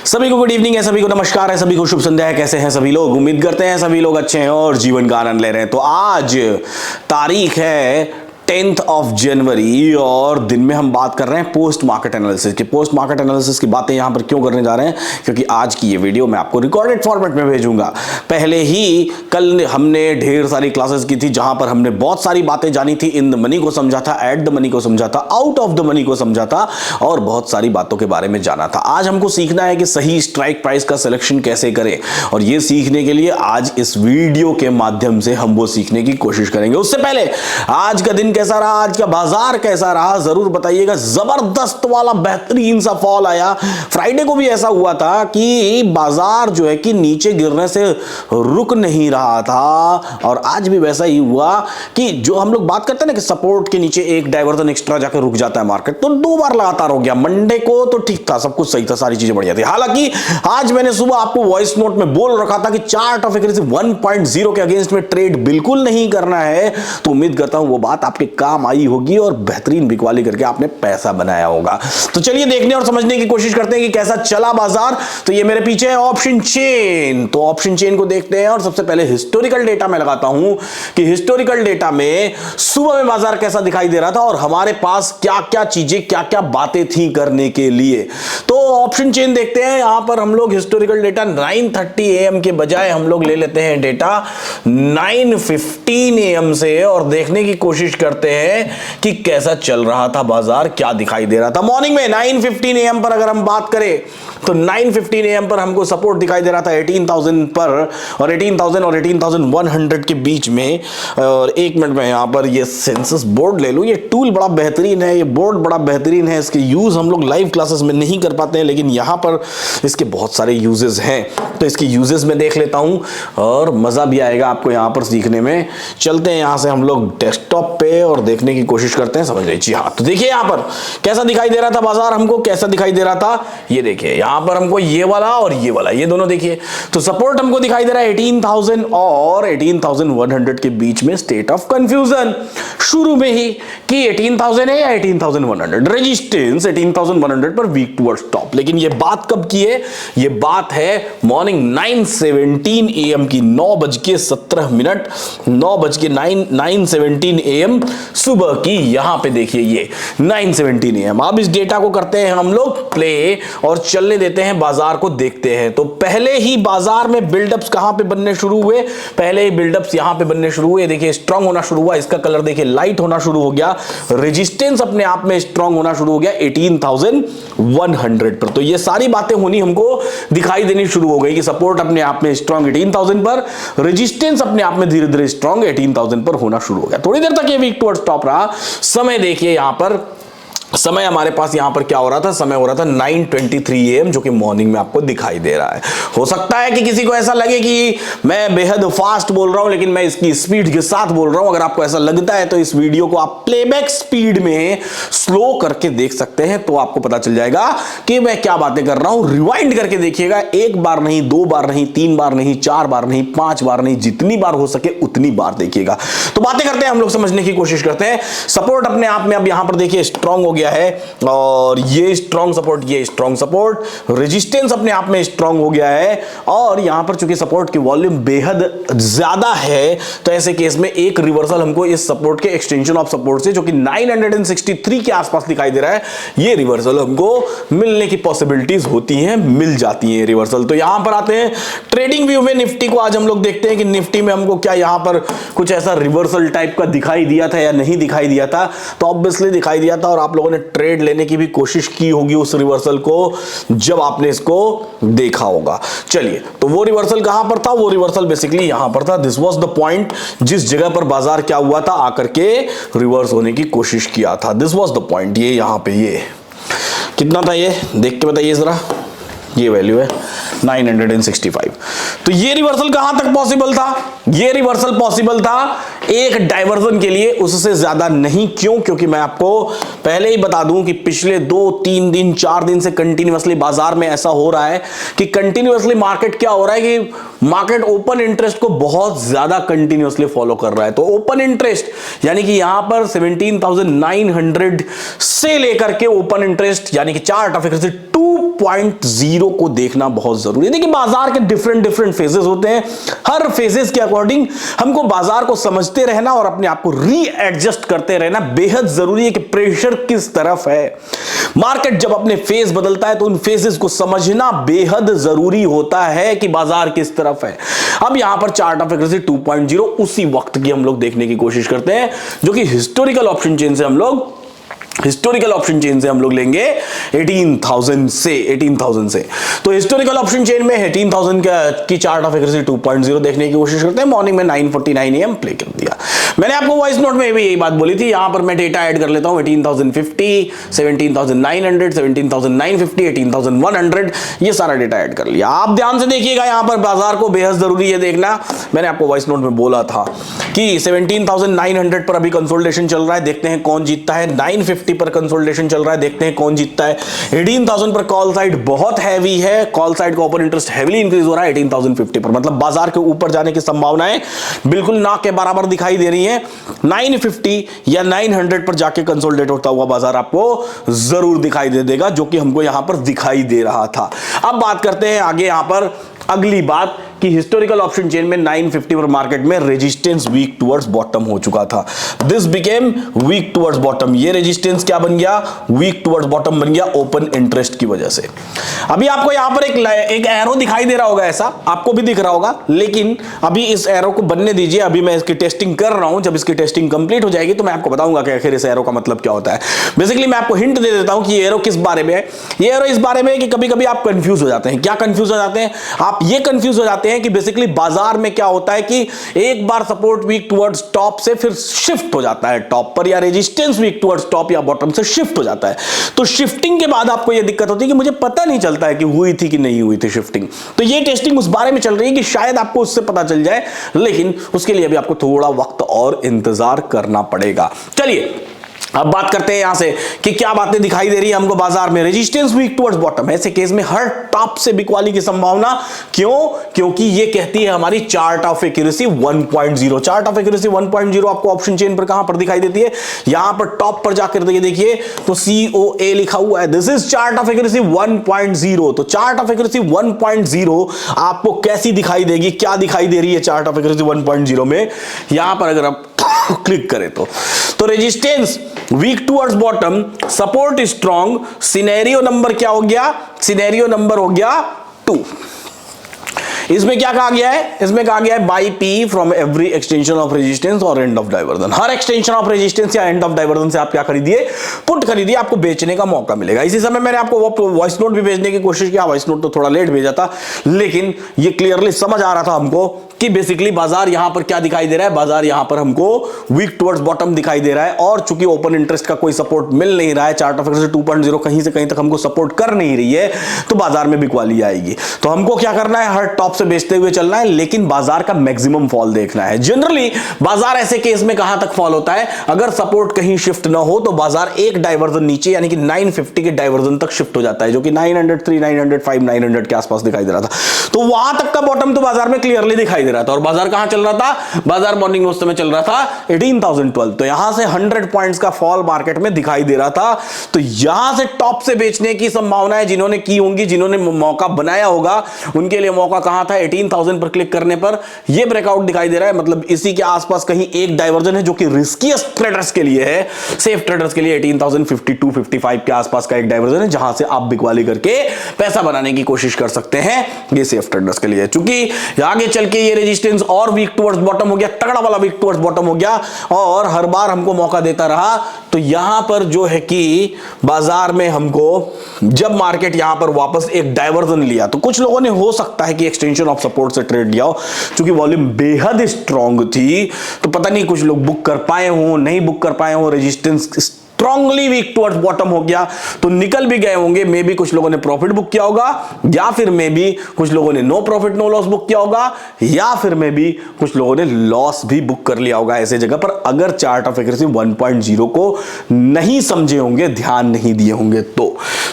सभी को good evening है, सभी को नमस्कार है, सभी को शुभ संध्या है। कैसे हैं सभी लोग? उम्मीद करते हैं सभी लोग अच्छे हैं और जीवन का आनंद ले रहे हैं। तो आज तारीख है 10th ऑफ जनवरी और दिन में हम बात कर रहे हैं पोस्ट मार्केट एनालिसिस की। पोस्ट मार्केट एनालिसिस की बातें यहां पर क्यों करने जा रहे हैं? क्योंकि आज की ये वीडियो मैं आपको रिकॉर्डेड फॉर्मेट में भेजूंगा। पहले ही कल हमने ढेर सारी क्लासेस की थी जहां पर हमने बहुत सारी बातें जानी थी। इन द मनी को समझा था, एट द मनी को समझा था, आउट ऑफ द मनी को समझा था और बहुत सारी बातों के बारे में जाना था। आज हमको सीखना है कि सही स्ट्राइक प्राइस का सिलेक्शन कैसे करें और ये सीखने के लिए आज इस वीडियो के माध्यम से हम वो सीखने की कोशिश करेंगे। उससे पहले आज का दिन कैसा रहा, आज का बाजार कैसा रहा, जरूर बताइएगा। जबरदस्त वाला बेहतरीन सा फॉल आया। फ्राइडे को भी ऐसा हुआ था कि बाजार जो है कि नीचे गिरने से रुक नहीं रहा था और आज भी वैसा ही हुआ कि जो हम लोग बात करते हैं ना कि सपोर्ट के नीचे एक डाइवर्जन एक्स्ट्रा जाकर रुक जाता है मार्केट, तो दो बार लगातार हो गया। मंडे को तो ठीक था, सब कुछ सही था, सारी चीजें बढ़िया थी। हालांकि आज मैंने सुबह आपको वॉइस नोट में बोल रखा था कि चार्ट ऑफ एक्यूरेसी 1.0 के अगेंस्ट में ट्रेड बिल्कुल नहीं करना है, तो उम्मीद करता हूं वो बात आपके काम आई होगी और बेहतरीन बिकवाली करके आपने पैसा बनाया होगा। तो चलिए देखने और समझने की कोशिश करते हैं कि कैसा चला बाजार। तो ये मेरे पीछे है ऑप्शन चेन, तो ऑप्शन चेन को देखते हैं और सबसे पहले हिस्टोरिकल डेटा में लगाता हूं कि हिस्टोरिकल डेटा में सुबह में बाजार कैसा दिखाई दे रहा था और हमारे पास क्या क्या चीजें, क्या क्या बातें थी करने के लिए। तो ऑप्शन चेन देखते हैं। यहां पर हम लोग हिस्टोरिकल डेटा 9:30 AM के बजाय हम लोग ले लेते हैं डेटा 9:15 AM से और देखने की कोशिश करते हैं कि कैसा चल रहा था बाजार, क्या दिखाई दे रहा था। मॉर्निंग में 9:15 AM पर अगर हम बात करें तो 9:15 AM पर हमको सपोर्ट दिखाई दे रहा था 18,000 पर और 18,000 और 18,100 के बीच में। और एक मिनट में यहां पर ये सेंसस बोर्ड ले लूं। ये टूल बड़ा बेहतरीन है, ये बोर्ड बड़ा बेहतरीन है। इसके यूज हम लोग लाइव क्लासेस में नहीं कर पाते हैं, लेकिन यहां पर इसके बहुत सारे यूजेस हैं, तो इसके यूजेस में देख लेता हूं और मजा भी आएगा आपको यहां पर सीखने में। चलते हैं यहां से हम लोग डेस्कटॉप पे और देखने की कोशिश करते हैं, समझ लीजिए। हाँ, तो देखिए यहां पर कैसा दिखाई दे रहा था बाजार, हमको कैसा दिखाई दे रहा था। ये देखिए यहां पर हमको ये वाला और ये वाला, ये दोनों देखिए। तो सपोर्ट हमको दिखाई दे रहा है 18,000 और 18,100 के बीच में। स्टेट ऑफ कंफ्यूजन शुरू में ही कि 18,000 है या 18,100। रेजिस्टेंस 18,100 पर वीक टुवर्ड्स टॉप। लेकिन ये बात कब की है? ये बात है मॉर्निंग 9:17 AM की, 9:17, 9:17 AM सुबह की। यहां पे देखिए ये 9:17 AM। अब इस डेटा को करते हैं हम लोग प्ले और चलने देते हैं, बाजार को देखते हैं। तो पहले ही बाजार में बिल्डअप्स कहां पे बनने शुरू हुए? पहले ही बिल्डअप्स यहां पे बनने शुरू हुए। देखिए स्ट्रांग होना शुरू हुआ, इसका कलर देखिए लाइट होना शुरू हो गया। रेजिस्टेंस अपने आप में स्ट्रांग होना शुरू हो गया 18,100 पर। तो ये सारी बातें होनी हमको दिखाई देनी शुरू हो गई कि सपोर्ट अपने आप में स्ट्रांग 18,000 पर, रेजिस्टेंस अपने आप में धीरे धीरे स्ट्रांग 18,000 पर होना शुरू हो गया। थोड़ी देर तक ये वीक टुवर्ड्स टॉप रहा। समय देखिए यहां पर, समय हमारे पास यहां पर क्या हो रहा था? समय हो रहा था 9:23 AM, जो कि मॉर्निंग में आपको दिखाई दे रहा है। हो सकता है कि किसी को ऐसा लगे कि मैं बेहद फास्ट बोल रहा हूं, लेकिन मैं इसकी स्पीड के साथ बोल रहा हूं। अगर आपको ऐसा लगता है तो इस वीडियो को आप प्लेबैक स्पीड में स्लो करके देख सकते हैं, तो आपको पता चल जाएगा कि मैं क्या बातें कर रहा हूं। रिवाइंड करके देखिएगा, एक बार नहीं, दो बार नहीं, तीन बार नहीं, चार बार नहीं, पांच बार नहीं, जितनी बार हो सके उतनी बार देखिएगा। तो बातें करते हैं हम लोग, समझने की कोशिश करते हैं। सपोर्ट अपने आप में अब यहां पर देखिए स्ट्रांग हो गया है और ये स्ट्रांग सपोर्ट, ये स्ट्रांग सपोर्ट, रेजिस्टेंस अपने आप में स्ट्रांग हो गया है। और यहां पर चूंकि सपोर्ट की वॉल्यूम बेहद ज्यादा है, तो ऐसे केस में एक रिवर्सल हमको इस सपोर्ट के एक्सटेंशन ऑफ सपोर्ट से, जो कि 963 के आसपास दिखाई दे रहा है, ये रिवर्सल हमको मिलने की पॉसिबिलिटीज होती हैं, मिल जाती है रिवर्सल। तो यहां पर आते हैं ट्रेडिंग व्यू में। निफ्टी को आज हम लोग देखते हैं कि निफ्टी में हमको क्या यहां पर कुछ ऐसा रिवर्सल टाइप का दिखाई दिया था या नहीं दिखाई दिया था। तो ऑब्वियसली दिखाई दिया था और आप लोगों ने ट्रेड लेने की भी कोशिश की होगी उस रिवर्सल को, जब आपने इसको देखा होगा। चलिए, तो वो रिवर्सल कहां पर था? वो रिवर्सल बेसिकली यहां पर था। दिस वाज द पॉइंट, जिस जगह पर बाजार क्या हुआ था, आकर के रिवर्स होने की कोशिश किया था। This was the point. ये यहां पे ये कितना था, ये देख के बताइए जरा। ये वैल्यू है 965। तो ये रिवर्सल कहां तक पॉसिबल था? ये रिवर्सल पॉसिबल था एक डाइवर्जन के लिए, उससे ज्यादा नहीं। क्यों? क्योंकि मैं आपको पहले ही बता दूं कि पिछले 2-3 दिन 4 दिन से कंटिन्यूअसली बाजार में ऐसा हो रहा है कि कंटिन्यूअसली मार्केट क्या हो रहा है कि मार्केट ओपन इंटरेस्ट को बहुत ज्यादा कंटिन्यूअसली फॉलो कर रहा है। तो ओपन इंटरेस्ट यानी कि यहां पर 17,900 से लेकर के ओपन इंटरेस्ट यानी कि चार्ट ऑफ एक्यूरेसी 2 2.0 को देखना बहुत जरूरी है। देखिए बाजार के डिफरेंट फेजेस होते हैं, हर फेजेस के अकॉर्डिंग हमको बाजार को समझते रहना और अपने आप को रीएडजस्ट करते रहना बेहद जरूरी है कि प्रेशर किस तरफ है। मार्केट जब अपने फेज बदलता है तो उन फेजेस को समझना बेहद जरूरी होता है कि बाजार किस तरफ है। अब यहां पर चार्ट ऑफ एक्यूरेसी 2.0 उसी वक्त की हम लोग देखने की कोशिश करते हैं, जो कि हिस्टोरिकल ऑप्शन चेन से हम लोग लेंगे 18,000 से। तो हिस्टोरिकल ऑप्शन चेन में 18,000 की चार्ट ऑफ एक्यूरेसी 2.0 देखने की कोशिश करते हैं। मॉर्निंग में 9:49 AM प्ले कर दिया। मैंने आपको वॉइस नोट में भी यही बात बोली थी। यहां पर मैं डेटा ऐड कर लेता हूं 18,050, 17,900, 17,950, 18,100, ये सारा डेटा ऐड कर लिया। आप ध्यान से देखिएगा, यहां पर बाजार को बेहद जरूरी है देखना। मैंने आपको वॉइस नोट में बोला था कि 17,900 पर अभी कंसोलिडेशन चल रहा है, देखते हैं कौन जीतता है। 950 पर कंसोलिडेशन चल रहा है, देखते हैं कौन जीतता है। 18,000 पर कॉल साइड बहुत हैवी है, कॉल साइड का ओपन इंटरेस्ट हेवीली इंक्रीज हो रहा है 18,050 पर, मतलब बाजार के ऊपर जाने की संभावनाएं बिल्कुल ना के बराबर दिखाई दे रही हैं। 950 या 900 पर जाके कंसोलिडेट होता हुआ बाजार आपको जरूर दिखाई दे देगा, जो कि हमको यहां पर दिखाई दे रहा था। अब बात करते हैं आगे यहां पर अगली बात कि हिस्टोरिकल ऑप्शन चेन में 950 पर मार्केट में रेजिस्टेंस वीक टुवर्ड्स बॉटम हो चुका था। This became week towards bottom. ये रेजिस्टेंस क्या बन गया? वीक टुवर्ड्स बॉटम बन गया ओपन इंटरेस्ट की वजह से। अभी आपको यहां पर एक एरो दिखाई दे रहा होगा, ऐसा आपको भी दिख रहा होगा, लेकिन अभी इस एरो को बनने दीजिए। अभी मैं इसकी टेस्टिंग कर रहा हूं, जब इसकी टेस्टिंग कंप्लीट हो जाएगी तो मैं आपको बताऊंगा कि आखिर इस एरो का मतलब क्या होता है। बेसिकली मैं आपको हिंट दे देता हूं कि ये एरो किस बारे में है। ये एरो इस बारे में है कि कभी कभी आप कंफ्यूज हो जाते हैं। क्या कंफ्यूज हो जाते हैं आप? ये कंफ्यूज हो जाते हैं कि बेसिकली बाजार में क्या होता है कि एक बार सपोर्ट वीक टुवर्ड्स टॉप से फिर शिफ्ट हो जाता है टॉप पर, या रेजिस्टेंस वीक टुवर्ड्स टॉप या बॉटम से शिफ्ट हो जाता है। तो शिफ्टिंग के बाद आपको यह दिक्कत होती है कि मुझे पता नहीं चलता है कि हुई थी कि नहीं हुई थी शिफ्टिंग। तो ये टेस्टिंग उस बारे में चल रही है कि शायद आपको उससे पता चल जाए, लेकिन उसके लिए भी आपको थोड़ा वक्त और इंतजार करना पड़ेगा। चलिए अब बात करते हैं यहां से कि क्या बातें दिखाई दे रही है हमको बाजार में। रेजिस्टेंस वीक टुवर्ड्स बॉटम, ऐसे केस में हर टॉप से बिकवाली की संभावना। क्यों? क्योंकि ये कहती है हमारी chart of accuracy 1.0। Chart of accuracy 1.0 आपको ऑप्शन चेन पर कहां पर दिखाई देती है? यहां पर टॉप पर जाकर देखिए तो COA लिखा हुआ है। This is chart of accuracy 1.0। तो चार्ट ऑफ एक्यूरेसी 1.0 आपको कैसी दिखाई देगी? क्या दिखाई दे रही है चार्ट ऑफ एक्यूरेसी 1.0 में? यहां पर अगर आप क्लिक करें तो resistance weak towards bottom, support strong, scenario number क्या हो गया? सिनेरियो नंबर हो गया 2। इसमें क्या कहा गया है? इसमें कहा गया है by P from every extension of resistance और एंड ऑफ डाइवर्जन। हर एक्सटेंशन ऑफ रेजिस्टेंस या एंड ऑफ डाइवर्जन से आप क्या खरीदिए? पुट खरीदिए, आपको बेचने का मौका मिलेगा। इसी समय मैंने आपको वॉइस नोट भी भेजने की कोशिश किया, वॉइस नोट तो थोड़ा लेट भेजा था, लेकिन ये क्लियरली समझ आ रहा था हमको कि बेसिकली बाजार यहां पर क्या दिखाई दे रहा है। बाजार यहां पर हमको वीक टुवर्ड्स बॉटम दिखाई दे रहा है, और चूंकि ओपन इंटरेस्ट का कोई सपोर्ट मिल नहीं रहा है, चार्ट ऑफ एक्यूरेसी 2.0 कहीं से कहीं तक हमको सपोर्ट कर नहीं रही है, तो बाजार में बिकवाली आएगी। तो हमको क्या करना है? हर टॉप से बेचते हुए चलना है, लेकिन बाजार का मैक्सिमम फॉल देखना है। जनरली बाजार ऐसे केस में कहां तक फॉल होता है? अगर सपोर्ट कहीं शिफ्ट ना हो तो बाजार एक डाइवर्जन नीचे यानी कि 950 के डाइवर्जन तक शिफ्ट हो जाता है, जो कि 903, 905, 900 के आसपास दिखाई दे रहा था। तो वहां तक का बॉटम तो बाजार में क्लियरली दिखाई दे रहा था। और बाजार कहां चल रहा था? बाजार मॉर्निंग में उस समय चल रहा था 18,012। तो यहां से 100 पॉइंट्स का फॉल मार्केट में दिखाई दे रहा था। तो यहां से टॉप से बेचने की संभावनाएं जिन्होंने की होंगी, जिन्होंने मौका बनाया होगा, उनके लिए मौका कहां था? 18,000 पर क्लिक करने पर यह ब्रेकआउट दिखाई दे रहा है। मतलब इसी के आसपास कहीं एक डाइवर्जन है जो कि रिस्कीएस्ट ट्रेडर्स के लिए है। सेफ ट्रेडर्स के लिए 18,052, 55 के आसपास का एक डाइवर्जन है, जहां से आप बिकवाली करके पैसा बनाने की कोशिश कर सकते हैं। ये सेफ ट्रेडर्स के लिए, चूंकि आगे चल के ये रेजिस्टेंस और वीक टुवर्ड्स बॉटम हो गया, तगड़ा वाला वीक टुवर्ड्स बॉटम हो गया, और हर बार हमको मौका देता रहा। तो यहां पर जो है कि बाजार में हमको जब मार्केट यहां पर वापस एक डाइवर्जन लिया, तो कुछ लोगों ने हो सकता है कि एक्सटेंशन ऑफ सपोर्ट से ट्रेड लिया हो, क्योंकि वॉल्यूम बेहद स्ट्रांग थी। तो पता नहीं कुछ लोग बुक कर पाए हो, नहीं बुक कर पाए हो, resistance strongly weak towards bottom हो गया तो निकल भी गए होंगे। मे बी कुछ लोगों ने प्रॉफिट बुक किया होगा, या फिर मे बी कुछ लोगों ने no profit no loss book किया होगा, या फिर मे बी कुछ लोगों ने लॉस भी बुक कर लिया होगा ऐसे जगह पर, अगर चार्ट ऑफ एक्यूरेसी 1.0 को नहीं समझे होंगे, ध्यान नहीं दिए होंगे।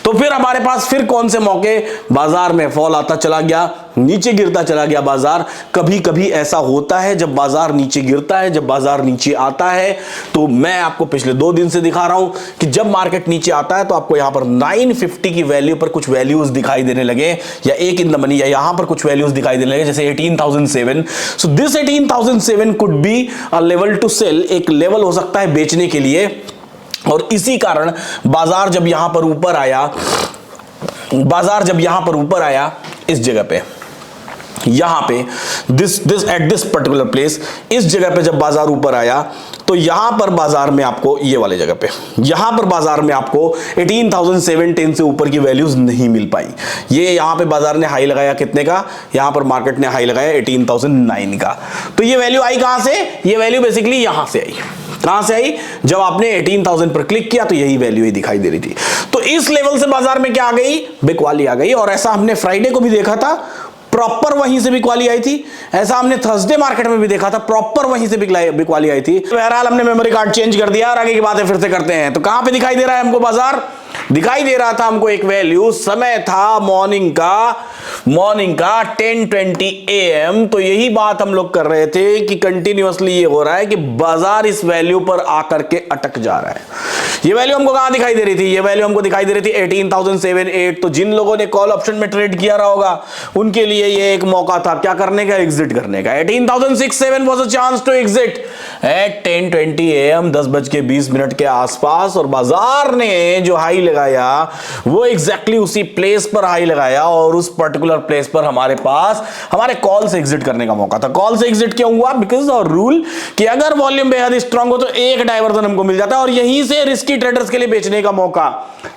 तो फिर हमारे पास फिर कौन से मौके? बाजार में फॉल आता चला गया, नीचे गिरता चला गया बाजार। कभी कभी ऐसा होता है जब बाजार नीचे गिरता है, जब बाजार नीचे आता है, तो मैं आपको पिछले 2 दिन से दिखा रहा रहा हूं कि जब मार्केट नीचे आता है तो आपको यहां पर 950 की वैल्यू पर कुछ वैल्यूज दिखाई देने लगे, या एक इन द मनी, या यहां पर कुछ वैल्यूज दिखाई देने लगे जैसे 18,007। So this 18,007 could be a level to sell, एक लेवल हो सकता है बेचने के लिए। और इसी कारण बाजार जब यहां पर ऊपर आया इस जगह पे, यहां पे this at this particular place, इस जगह पे जब बाजार ऊपर आया तो यहां पर बाजार में आपको ये वाले जगह पे, यहां पर बाजार में आपको 18,710 से ऊपर की वैल्यूज नहीं मिल पाई। ये यहां पे बाजार ने हाई लगाया कितने का, यहां पर मार्केट ने हाई लगाया 18,009 का। तो ये वैल्यू आई कहां से, ये वैल्यू बेसिकली यहां से आई। कहां से आई, जब आपने 18,000 पर क्लिक किया तो यही वैल्यू ही दिखाई दे रही थी। तो इस लेवल से बाजार में क्या आ गई, बिकवाली आ गई। और ऐसा हमने फ्राइडे को भी देखा था, प्रॉपर वहीं से बिकवाली आई थी। ऐसा हमने थर्सडे मार्केट में भी देखा था, प्रॉपर वहीं से बिकवाली आई थी। बहरहाल हमने मेमोरी कार्ड चेंज कर दिया और आगे की बातें फिर से करते हैं। तो कहां पे दिखाई दे रहा है हमको बाजार, दिखाई दे रहा था हमको एक वैल्यू, समय था मॉर्निंग का 10:20 AM। तो यही बात हम लोग कर रहे थे कि कंटिन्यूअसली ये हो रहा है कि बाजार इस वैल्यू पर आकर के अटक जा रहा है। ये वैल्यू हमको कहां दिखाई दे रही थी, ये वैल्यू हमको दिखाई दे रही थी 18,007-8। तो जिन लोगों ने कॉल ऑप्शन में ट्रेड किया रहा होगा उनके लिए ये एक मौका था क्या करने का, एग्जिट करने का। 18,067 was a chance to exit at 10:20 AM, 10:20 के आसपास। और बाजार ने जो हाई लगाया वो एग्जैक्टली उसी प्लेस पर हाई लगाया, और उस पर्टिकुलर प्लेस पर हमारे पास हमारे कॉल से एग्जिट करने का मौका था। कॉल से एग्जिट क्यों हुआ, बिकॉज और रूल कि अगर वॉल्यूम बेहद स्ट्रांग हो तो एक डाइवर्जन हमको मिल जाता है, और यहीं से रिस्की ट्रेडर्स के लिए बेचने का मौका।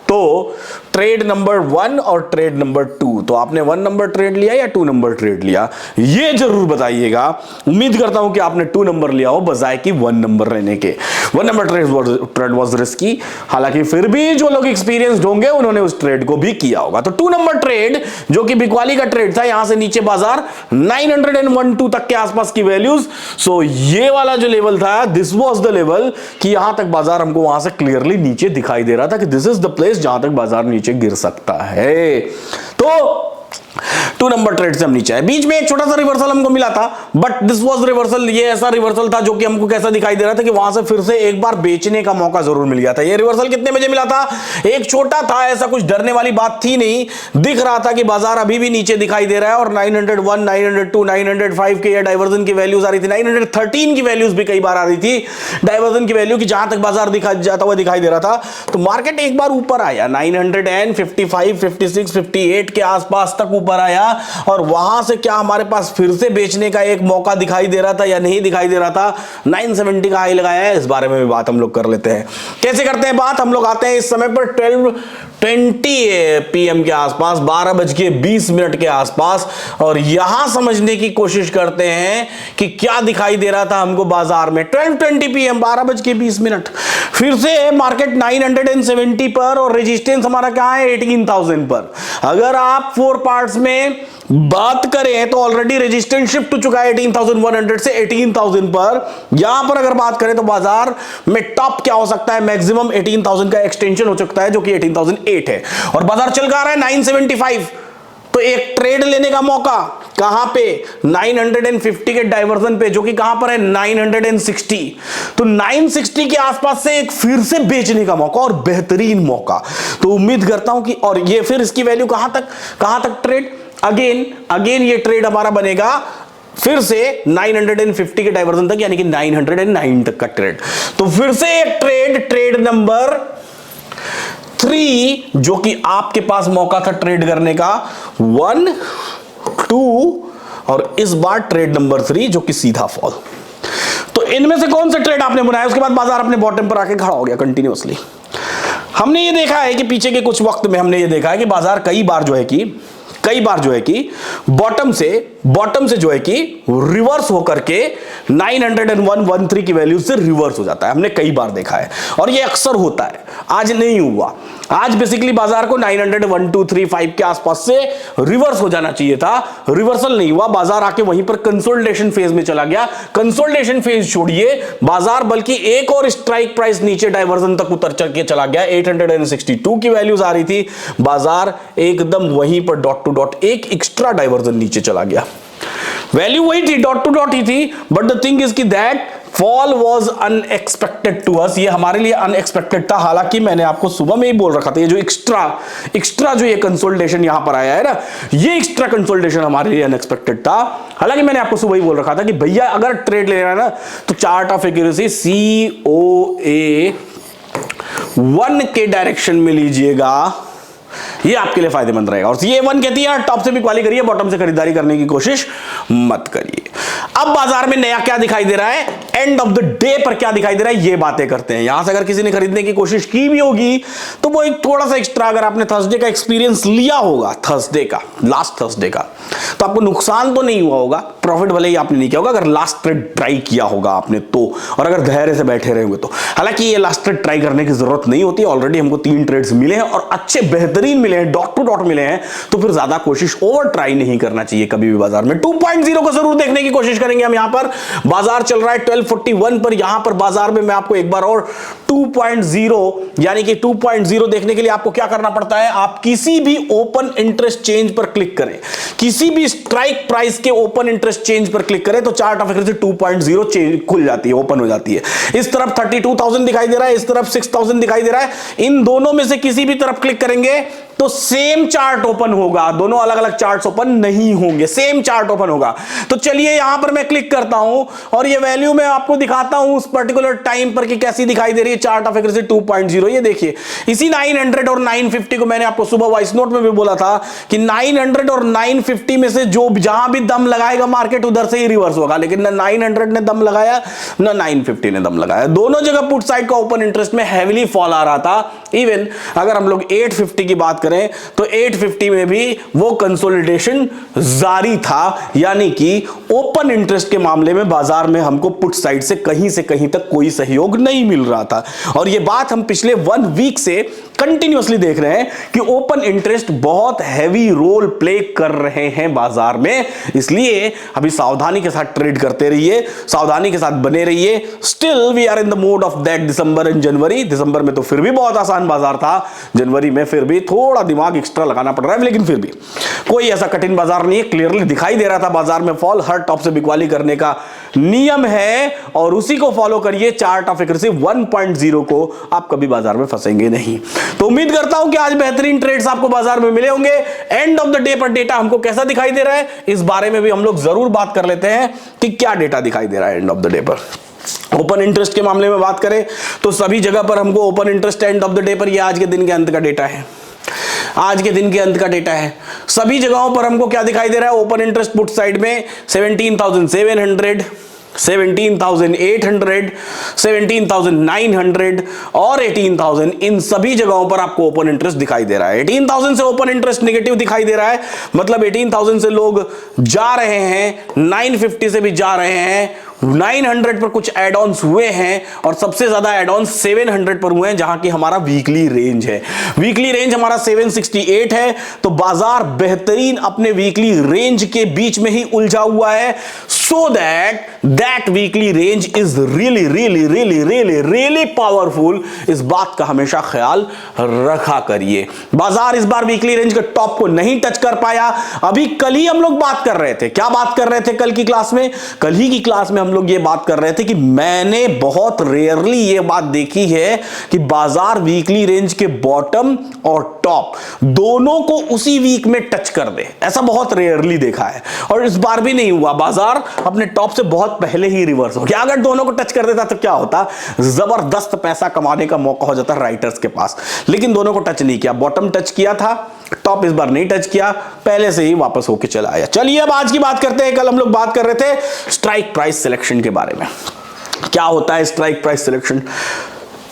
तो ट्रेड नंबर 1 और ट्रेड नंबर 2, तो आपने 1 नंबर ट्रेड लिया या 2 नंबर ट्रेड लिया, ये जरूर बताइएगा। उम्मीद करता हूं कि आपने 2 नंबर लिया हो बजाय कि 1 नंबर रहने के। 1 नंबर ट्रेड वाज रिस्की, हालांकि फिर भी जो लोग एक्सपीरियंस्ड होंगे उन्होंने उस ट्रेड को भी किया होगा। तो 2 नंबर ट्रेड जो कि बिकवाली का ट्रेड था, यहां से नीचे बाजार 912 तक के आसपास की वैल्यूज। सो ये वाला जो लेवल था, दिस वाज द लेवल कि यहां तक बाजार हमको वहां से क्लियरली नीचे दिखाई दे रहा था कि दिस इज द प्लेस जहां तक बाजार नीचे गिर सकता है। तो 2 नंबर ट्रेड से हम नीचे आए। बीच में एक छोटा सा रिवर्सल हमको मिला था, बट दिस वाज रिवर्सल। ये ऐसा रिवर्सल था जो कि हमको कैसा दिखाई दे रहा था कि वहां से फिर से एक बार बेचने का मौका जरूर मिल गया था। ये रिवर्सल कितने बजे मिला था, एक छोटा था, ऐसा कुछ डरने वाली बात थी नहीं। दिख रहा था कि बाजार अभी भी नीचे दिखाई दे रहा है, और 901, 902, 905 के डाइवर्जन की वैल्यूज आ रही थी। 913 की वैल्यूज भी कई बार आ रही थी डाइवर्जन की वैल्यू, कि जहां तक बाजार जाता हुआ दिखाई दे रहा था। तो मार्केट एक बार ऊपर आया, 955, 56, 58 के आसपास तक ऊपर आया, और वहां से क्या हमारे पास फिर से बेचने का एक मौका दिखाई दे रहा था या नहीं दिखाई दे रहा था। 970 का हाई लगाया है, इस बारे में भी बात हम लोग कर लेते हैं। कैसे करते हैं बात, हम लोग आते हैं इस समय पर 12:20 PM के आसपास, 12:20 के आसपास, और यहां समझने की कोशिश करते हैं कि क्या दिखाई दे रहा था हमको बाजार में। 12:20 PM, 12:20, फिर से मार्केट 970 पर, और रेजिस्टेंस हमारा क्या है 18,000 पर। अगर आप 4 पार्ट्स में बात करें तो ऑलरेडी रेजिस्टेंस शिफ्ट हो चुका है 18,100 से 18,000 पर। यहां पर अगर बात करें तो बाजार में टॉप क्या हो सकता है, मैक्सिमम 18,000 का एक्सटेंशन हो सकता है, जो कि 18,008 है, और बाजार चल रहा है 975। तो एक ट्रेड लेने का मौका कहां पे, 950 के डाइवर्जन पे, जो कि कहां पर है 960। तो 960 के आसपास से एक फिर से बेचने का मौका, और बेहतरीन मौका। तो उम्मीद करता हूं कि, और ये फिर इसकी वैल्यू कहां तक ट्रेड, अगेन ये ट्रेड हमारा बनेगा फिर से 950 के डाइवर्जन तक, यानी कि 909 तक का ट्रेड। तो फिर से एक ट्रेड नंबर 3 जो कि आपके पास मौका था ट्रेड करने का, 1, 2, और इस बार ट्रेड नंबर 3 जो कि सीधा फॉल। तो इनमें से कौन सा ट्रेड आपने बनाया, उसके बाद बाजार अपने बॉटम पर आके खड़ा हो गया कंटिन्यूअसली। हमने ये देखा है कि पीछे के कुछ वक्त में हमने ये देखा है कि बाजार कई बार जो है कि बॉटम से जो है कि रिवर्स होकर के 901-13 की वैल्यू से रिवर्स हो जाता है। हमने कई बार देखा है, और ये अक्सर होता है, आज नहीं हुआ। आज बेसिकली बाजार को 901, 2, 3, 5 के आसपास से रिवर्स हो जाना चाहिए था, रिवर्सल नहीं हुआ। बाजार आके वहीं पर कंसोलिडेशन फेज में चला गया। कंसोलिडेशन फेज छोड़िए, बाजार बल्कि एक और स्ट्राइक प्राइस नीचे डाइवर्जन तक उतर चल के चला गया। 862 की वैल्यूज आ रही थी, बाजार एकदम वहीं पर डॉट टू डॉट एक एक्स्ट्रा डाइवर्जन नीचे चला गया। वैल्यू वही थी, डॉट टू डॉट ही थी, बट द थिंग इज कि that fall was unexpected to us, ये हमारे लिए अनएक्सपेक्टेड था। हालांकि मैंने आपको सुबह में ही बोल रखा था, ये जो एक्स्ट्रा जो ये कंसोलिडेशन यहां पर आया है ना, ये एक्स्ट्रा कंसोलिडेशन हमारे लिए अनएक्सपेक्टेड था। हालांकि मैंने आपको सुबह ही बोल रखा था कि भैया अगर ट्रेड ले रहा है ना तो चार्ट ऑफ एक्यूरेसी COA 1 के डायरेक्शन में लीजिएगा, ये आपके लिए फायदेमंद रहेगा। और ये 1 कहती है टॉप से भी क्वाली करिए, बॉटम से खरीदारी करने की कोशिश मत करिए। अब बाजार में नया क्या दिखाई दे रहा है, एंड ऑफ द डे पर क्या दिखाई दे रहा है, ये बातें करते हैं। यहां से अगर किसी ने खरीदने की कोशिश की भी होगी तो वो एक थोड़ा सा एक्स्ट्रा, अगर आपने थर्सडे का एक्सपीरियंस लिया होगा, थर्सडे का, लास्ट थर्सडे का, तो आपको नुकसान तो नहीं हुआ होगा, प्रॉफिट भले ही आपने नहीं किया होगा, अगर लास्ट ट्रेड ट्राई किया होगा आपने तो, और अगर धैर्य से बैठे रहे हुए तो। हालांकि ये लास्ट ट्रेड ट्राई करने की जरूरत नहीं होती, ऑलरेडी हमको 3 ट्रेड्स मिले हैं और अच्छे बेहतरीन मिले हैं, डॉट टू डॉट मिले हैं, तो फिर ज्यादा कोशिश ओवर ट्राई नहीं करना चाहिए कभी भी बाजार में। 2.0 को जरूर देखने की कोशिश करेंगे हम। यहां पर बाजार चल रहा है 1241 पर, यहां पर बाजार में मैं आपको एक बार और 2.0 यानी कि 2.0 देखने के लिए आपको क्या करना पड़ता है, आप किसी भी ओपन इंटरेस्ट चेंज पर क्लिक करें, किसी भी स्ट्राइक प्राइस के ओपन इंटरेस्ट चेंज पर क्लिक करें तो चार्ट ऑफ एक्यूरेसी 2.0 चेंज खुल जाती है, ओपन हो जाती है। इस तरफ 32,000 दिखाई दे रहा है, इस तरफ 6,000 दिखाई दे रहा है। इन दोनों में से किसी भी तरफ क्लिक करेंगे तो सेम चार्ट ओपन होगा, दोनों अलग अलग चार्ट्स ओपन नहीं होंगे, सेम चार्ट ओपन होगा। तो चलिए यहां पर मैं क्लिक करता हूं और ये वैल्यू मैं आपको दिखाता हूं उस पर्टिकुलर टाइम पर कि कैसी दिखाई दे रही है चार्ट ऑफ एक्यूरेसी 2.0। ये देखिए, इसी 900 और 950 को मैंने आपको सुबह वॉइस नोट में भी बोला था कि 900 और 950 में से जो जहां भी दम लगाएगा मार्केट उधर से ही रिवर्स होगा, लेकिन ना 900 ने दम लगाया ना 950 ने दम लगाया। दोनों जगह पुट साइड का ओपन इंटरेस्ट में हैवीली फॉल आ रहा था। इवन अगर हम लोग 850 की बात करें तो 850 में भी वो कंसोलिडेशन जारी था, यानी कि ओपन इंटरेस्ट के मामले में बाजार में हमको पुट साइड से कहीं तक कोई सहयोग नहीं मिल रहा था। और ये बात हम पिछले 1 वीक से कंटिन्यूअसली देख रहे हैं कि ओपन इंटरेस्ट बहुत हैवी रोल प्ले कर रहे हैं बाजार में। इसलिए अभी सावधानी के साथ ट्रेड करते रहिए, सावधानी के साथ बने रहिए। Still we are in the mode of that December and January. दिसंबर में तो फिर भी बहुत आसान बाजार था, जनवरी में फिर भी थोड़ा दिमाग एक्स्ट्रा लगाना पड़ रहा है, लेकिन फिर भी कोई ऐसा कठिन बाजार नहीं है। क्लियरली दिखाई दे रहा था बाजार में फॉल, हर टॉप से बिकवाली करने का नियम है और उसी को फॉलो करिए। चार्ट ऑफ एक्यूरेसी 1.0 को आप कभी बाजार में फंसेंगे नहीं। तो उम्मीद करता हूं कि आज बेहतरीन ट्रेड्स आपको बाजार में मिले होंगे। एंड ऑफ द डे पर डेटा हमको कैसा दिखाई दे रहा है, इस बारे में भी हम लोग जरूर बात कर लेते हैं कि क्या डेटा दिखाई दे रहा है एंड ऑफ द डे पर। ओपन इंटरेस्ट के मामले में बात करें तो सभी जगह पर हमको open interest end of the day पर, ये आज के दिन के अंत का डेटा है, आज के दिन के अंत का डेटा है। सभी जगहों पर हमको क्या दिखाई दे रहा है, ओपन इंटरेस्ट पुट साइड में 17,700, 17,800, 17,900 और 18,000, इन सभी जगहों पर आपको ओपन इंटरेस्ट दिखाई दे रहा है। 18,000 से ओपन इंटरेस्ट नेगेटिव दिखाई दे रहा है, मतलब 18,000 से लोग जा रहे हैं, 950 से भी जा रहे हैं, 900 पर कुछ एड ऑन्स हुए हैं और सबसे ज्यादा एड ऑन्स 700 पर हुए हैं, जहां की हमारा वीकली रेंज है। वीकली रेंज हमारा 768 है, तो बाजार बेहतरीन अपने वीकली रेंज के बीच में ही उलझा हुआ है। So that weekly range is really powerful. इस बात का हमेशा ख्याल रखा करिए। बाजार इस बार वीकली रेंज के टॉप को नहीं टच कर पाया। अभी कल ही हम लोग बात कर रहे थे, क्या बात कर रहे थे कल की क्लास में, कल ही की क्लास में हम लोग ये बात कर रहे थे कि मैंने बहुत रेयरली ये बात देखी है कि बाजार वीकली रेंज के बॉटम और टॉप दोनों को उसी वीक में टच कर दे, ऐसा बहुत रेयरली देखा है। और इस बार भी नहीं हुआ, बाजार अपने टॉप से बहुत पहले ही रिवर्स हो गया। अगर दोनों को टच कर देता तो क्या होता, जबरदस्त पैसा कमाने का मौका हो जाता राइटर्स के पास, लेकिन दोनों को टच नहीं किया। बॉटम टच किया था, टॉप इस बार नहीं टच किया, पहले से ही वापस होके चला आया। चलिए अब आज की बात करते हैं। कल हम लोग बात कर रहे थे स्ट्राइक प्राइस सिलेक्शन के बारे में। क्या होता है स्ट्राइक प्राइस सिलेक्शन?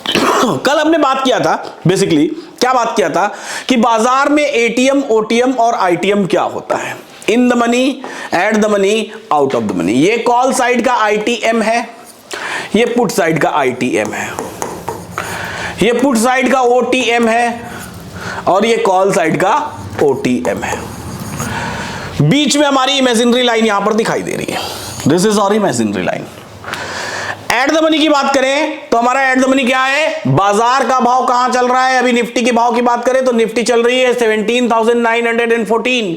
कल हमने बात किया था, बेसिकली क्या बात किया था कि बाजार में एटीएम, ओटीएम और आईटीएम क्या होता है। In the money, eight the money, out of the money. ये कॉल साइड का आईटीएम है, ये पुट साइड का आईटीएम है, ये पुट साइड का ओटीएम है और ये कॉल साइड का ओटीएम है। बीच में हमारी इमेजिनरी लाइन यहां पर दिखाई दे रही है, this is our imaginary line. At the money की बात करें तो हमारा एट द मनी क्या है, बाजार का भाव कहां चल रहा है। अभी निफ्टी के भाव की बात करें तो निफ्टी चल रही है 17,914,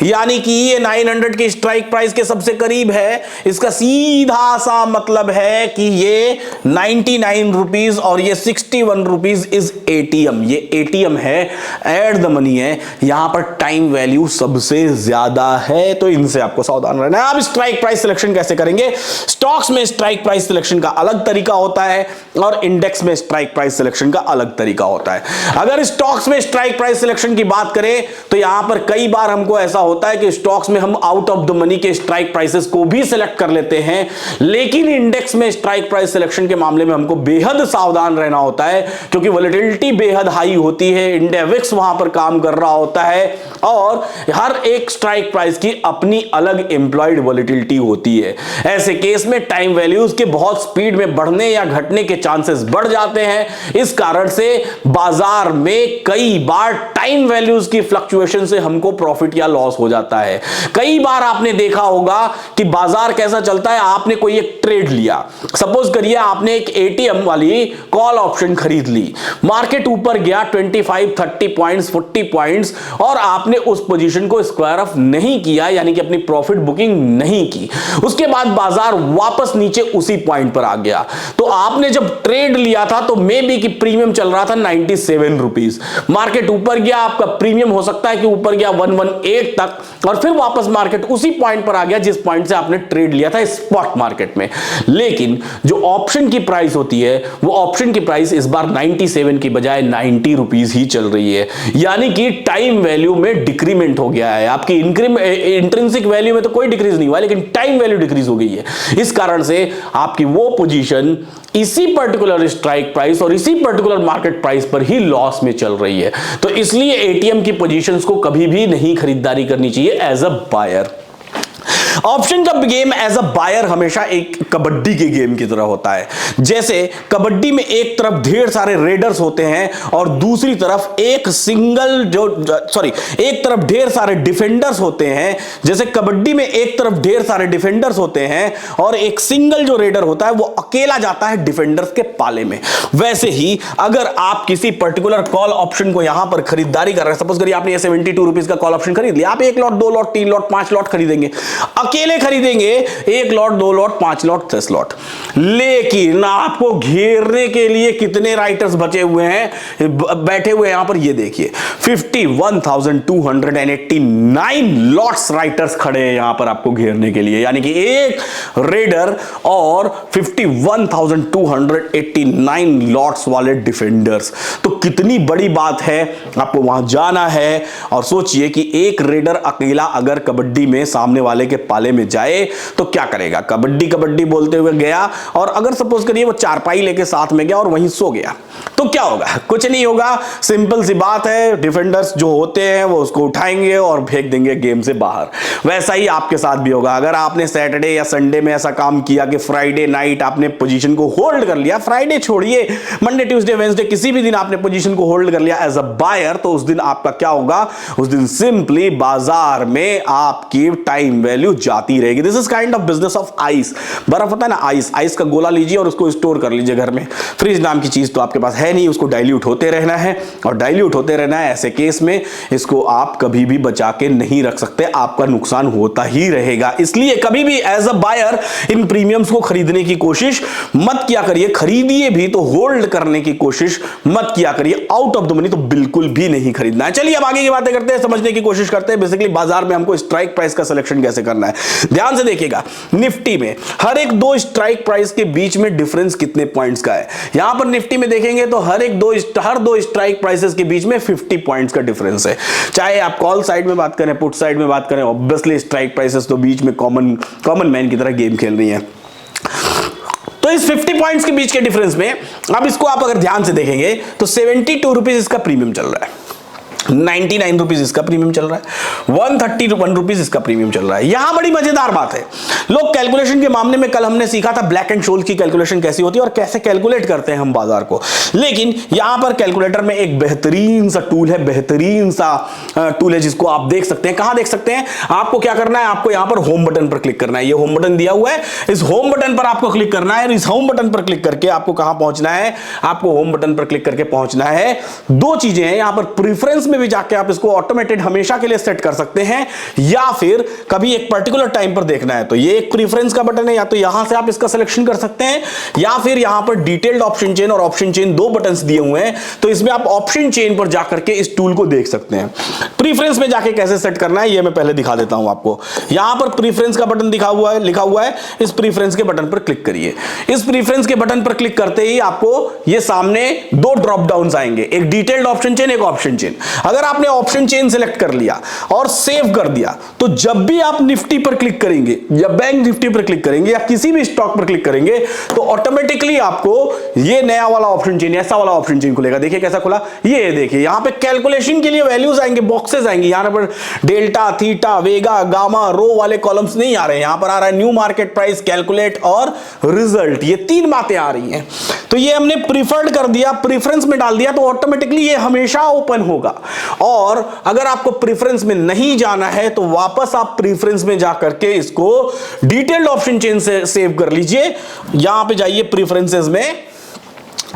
यानी कि ये 900 की स्ट्राइक प्राइस के सबसे करीब है। इसका सीधा सा मतलब है कि ये 99 रुपीज और ये 61 रुपीज इज एटीएम, ये एटीएम है, एट द मनी है, यहां पर टाइम वैल्यू सबसे ज्यादा है, तो इनसे आपको सावधान रहना है। आप स्ट्राइक प्राइस सिलेक्शन कैसे करेंगे, स्टॉक्स में स्ट्राइक प्राइस सिलेक्शन का अलग तरीका होता है और इंडेक्स में स्ट्राइक प्राइस सिलेक्शन का अलग तरीका होता है। अगर स्टॉक्स में स्ट्राइक प्राइस सिलेक्शन की बात करें तो यहां पर कई बार हमको ऐसा होता है कि स्टॉक्स में हम आउट ऑफ द मनी के स्ट्राइक प्राइसेस को भी सिलेक्ट कर लेते हैं, लेकिन इंडेक्स में स्ट्राइक प्राइस सिलेक्शन के मामले में हमको बेहद सावधान रहना होता है, क्योंकि वोलेटिलिटी बेहद हाई होती है, इंडेक्स वहां पर काम कर रहा होता है और हर एक स्ट्राइक प्राइस की अपनी अलग एम्प्लॉयड वोलेटिलिटी होती है। ऐसे केस में टाइम वैल्यूज के बहुत स्पीड में बढ़ने या घटने के चांसेस बढ़ जाते हैं। इस कारण से बाजार में कई बार टाइम वैल्यूज की फ्लक्चुएशन से हमको प्रॉफिट या लॉस हो जाता है। कई बार आपने देखा होगा कि बाजार कैसा चलता है, आपने कोई एक ट्रेड लिया, सपोज करिए आपने एक एटीएम वाली कॉल ऑप्शन खरीद ली, मार्केट ऊपर गया 25, 30 पॉइंट्स, 40 पॉइंट्स और आपने उस पोजीशन को स्क्वायर ऑफ नहीं किया, यानी कि अपनी प्रॉफिट बुकिंग नहीं की। उसके बाद बाजार वापस नीचे उसी पॉइंट पर आ गया, तो आपने जब ट्रेड लिया था तो मे बी कि प्रीमियम चल रहा था 97 रुपीज, मार्केट ऊपर गया, आपका प्रीमियम हो सकता है कि ऊपर गया 118 तक और फिर वापस मार्केट उसी पॉइंट पर आ गया जिस पॉइंट से आपने ट्रेड लिया था स्पॉट मार्केट में। लेकिन जो ऑप्शन की प्राइस होती है वो ऑप्शन की प्राइस इस बार 97 की बजाय 90 रुपीज ही चल रही है, यानी कि टाइम वैल्यू में डिक्रीमेंट हो गया है। आपकी इंट्रिंसिक वैल्यू में तो कोई डिक्रीज नहीं हुआ, लेकिन टाइम वैल्यू डिक्रीज हो गई है। इस कारण से आपकी वो पोजीशन इसी पर्टिकुलर स्ट्राइक प्राइस और इसी पर्टिकुलर मार्केट प्राइस पर ही लॉस में चल रही है। तो इसलिए एटीएम की पोजीशंस को कभी भी नहीं खरीदारी करनी चाहिए एज अ बायर। ऑप्शन का गेम एज अ बायर हमेशा एक कबड्डी के गेम की तरह होता है। जैसे कबड्डी में एक तरफ ढेर सारे रेडर्स होते हैं और दूसरी तरफ एक तरफ ढेर सारे डिफेंडर्स होते हैं। जैसे कबड्डी में एक तरफ ढेर सारे डिफेंडर्स होते हैं और एक सिंगल जो रेडर होता है वो अकेला जाता है डिफेंडर्स के पाले में। वैसे ही अगर आप किसी पर्टिकुलर कॉल ऑप्शन को यहां पर खरीदारी कर रहे हैं, सपोज करिए आपने 72 रुपीज का कॉल ऑप्शन खरीद लिया, आप 1 लॉट, 2 लॉट, 3 लॉट, 5 लॉट खरीदेंगे, अकेले खरीदेंगे 1 लॉट, 2 लॉट, 5 लॉट, 10 लॉट, लेकिन आपको घेरने के लिए कितने राइटर्स बचे हुए हैं, बैठे हुए यहां पर, ये देखिए 51,289 लॉट्स राइटर्स खड़े हैं यहां पर आपको घेरने के लिए, यानी कि एक रेडर और 51,289 लॉट्स वाले डिफेंडर्स। तो कितनी बड़ी बात है, आपको वहां जाना है और सोचिए कि एक रेडर अकेला अगर कबड्डी में सामने वाले के पाले में जाए तो क्या करेगा। कबड्डी कबड्डी बोलते हुए गया और अगर सपोज करिए वो चारपाई लेके साथ में गया और वहीं सो गया, तो क्या होगा, कुछ नहीं होगा। सिंपल सी बात है, डिफेंडर्स जो होते हैं वो उसको उठाएंगे और फेंक देंगे गेम से बाहर। वैसा ही आपके साथ भी होगा। अगर आपने सैटरडे या संडे में ऐसा काम किया कि फ्राइडे नाइट आपने पोजीशन को होल्ड कर लिया, फ्राइडे छोड़िए, मंडे, ट्यूसडे, वेडनेसडे किसी भी दिन आपने पोजीशन को होल्ड कर लिया एज अ बायर, तो उस दिन आपका क्या होगा, उस दिन सिंपली बाजार में आपकी टाइम वैल्यू जाती रहेगी। This is kind of business of ice. बर्फ होता है ना, आइस का गोला लीजिए और उसको स्टोर कर लीजिए घर में। फ्रिज नाम की चीज तो आपके पास है नहीं, उसको डाइल्यूट होते रहना है और डाइल्यूट होते रहना है। ऐसे केस में इसको आप कभी भी बचा के नहीं रख सकते, आपका नुकसान होता ही रहेगा। इसलिए कभी भी एज अ बायर इन प्रीमियम्स को खरीदने की कोशिश मत किया करिए। खरीदिए भी तो होल्ड करने की कोशिश मत किया करिए, आउट ऑफ द मनी तो बिल्कुल भी नहीं खरीदना है। चलिए अब आगे की बातें करते हैं, समझने की कोशिश करते हैं बेसिकली बाजार में हमको स्ट्राइक प्राइस का सिलेक्शन कैसे करना है। ध्यान से देखिएगा, निफ्टी में हर एक 2 स्ट्राइक प्राइस के बीच में डिफरेंस कितने पॉइंट्स का है। यहां पर निफ्टी में देखेंगे तो हर 2 स्ट्राइक प्राइसेस के बीच में 50 पॉइंट्स का डिफरेंस है। चाहे आप कॉल साइड में बात करें, पुट साइड में बात करें, ऑब्वियसली स्ट्राइक प्राइसेस तो बीच में कॉमन मैन की तरह गेम खेल रही है। तो इस 50 पॉइंट्स के बीच के डिफरेंस में अब इसको आप अगर ध्यान से देखेंगे तो 72 रुपीज इसका प्रीमियम चल रहा है। 99 रुपीज इसका प्रीमियम चल रहा है, 131 रुपीज इसका प्रीमियम चल रहा है। यहां बड़ी मजेदार बात है, लोग कैलकुलेशन के मामले में कल हमने सीखा था ब्लैक एंड शोल्स की कैलकुलेशन कैसी होती है और कैसे कैलकुलेट करते हैं हम बाजार को, लेकिन यहां पर कैलकुलेटर में एक बेहतरीन सा टूल है, बेहतरीन सा टूल है जिसको आप देख सकते हैं। कहां देख सकते हैं? आपको क्या करना है, आपको यहां पर होम बटन पर क्लिक करना है। ये होम बटन दिया हुआ है, इस होम बटन पर आपको क्लिक करना है और इस होम बटन पर क्लिक करके आपको कहां पहुंचना है, आपको होम बटन पर क्लिक करके पहुंचना है। दो चीजें हैं यहां पर, प्रेफरेंस में भी जाके आप इसको ऑटोमेटेड हमेशा के लिए सेट कर सकते हैं या फिर कभी एक पर्टिकुलर टाइम पर देखना है तो ये एक प्रेफरेंस का बटन है, या तो यहां से आप इसका सिलेक्शन कर सकते हैं या फिर यहां पर डिटेल्ड ऑप्शन चेन और ऑप्शन चेन दो बटन्स दिए हुए हैं, तो इसमें आप ऑप्शन चेन पर जाकर के इस टूल को देख सकते हैं। प्रेफरेंस में जाके कैसे सेट करना है ये मैं पहले दिखा देता हूं आपको। यहां पर प्रेफरेंस का बटन लिखा हुआ है, इस प्रेफरेंस के बटन पर क्लिक करिए। इस प्रेफरेंस के बटन पर क्लिक करते ही आपको ये सामने दो ड्रॉप डाउन्स आएंगे, एक डिटेल्ड ऑप्शन चेन, एक ऑप्शन चेन। अगर आपने ऑप्शन चेन सेलेक्ट कर लिया और सेव कर दिया तो जब भी आप निफ्टी पर क्लिक करेंगे या बैंक निफ्टी पर क्लिक करेंगे या किसी भी स्टॉक पर क्लिक करेंगे तो ऑटोमेटिकली आपको ये नया वाला ऑप्शन चेन, ऐसा वाला ऑप्शन चेन खुलेगा। देखिए कैसा खुला, ये देखिए यहां पे कैलकुलेशन के लिए वैल्यूज आएंगे, बॉक्सेस आएंगे। यहां पर डेल्टा, थीटा, वेगा, गामा, रो वाले कॉलम्स नहीं आ रहे हैं, यहां पर आ रहा है न्यू मार्केट प्राइस, कैलकुलेट और रिजल्ट। ये तीन बातें आ रही हैं। तो ये हमने प्रीफर्ड कर दिया, प्रेफरेंस में डाल दिया तो ऑटोमेटिकली ये हमेशा ओपन होगा। और अगर आपको प्रेफरेंस में नहीं जाना है तो वापस आप प्रेफरेंस में जाकर के इसको डिटेल्ड ऑप्शन चेन से सेव कर लीजिए। यहां पे जाइए प्रेफरेंसेस में,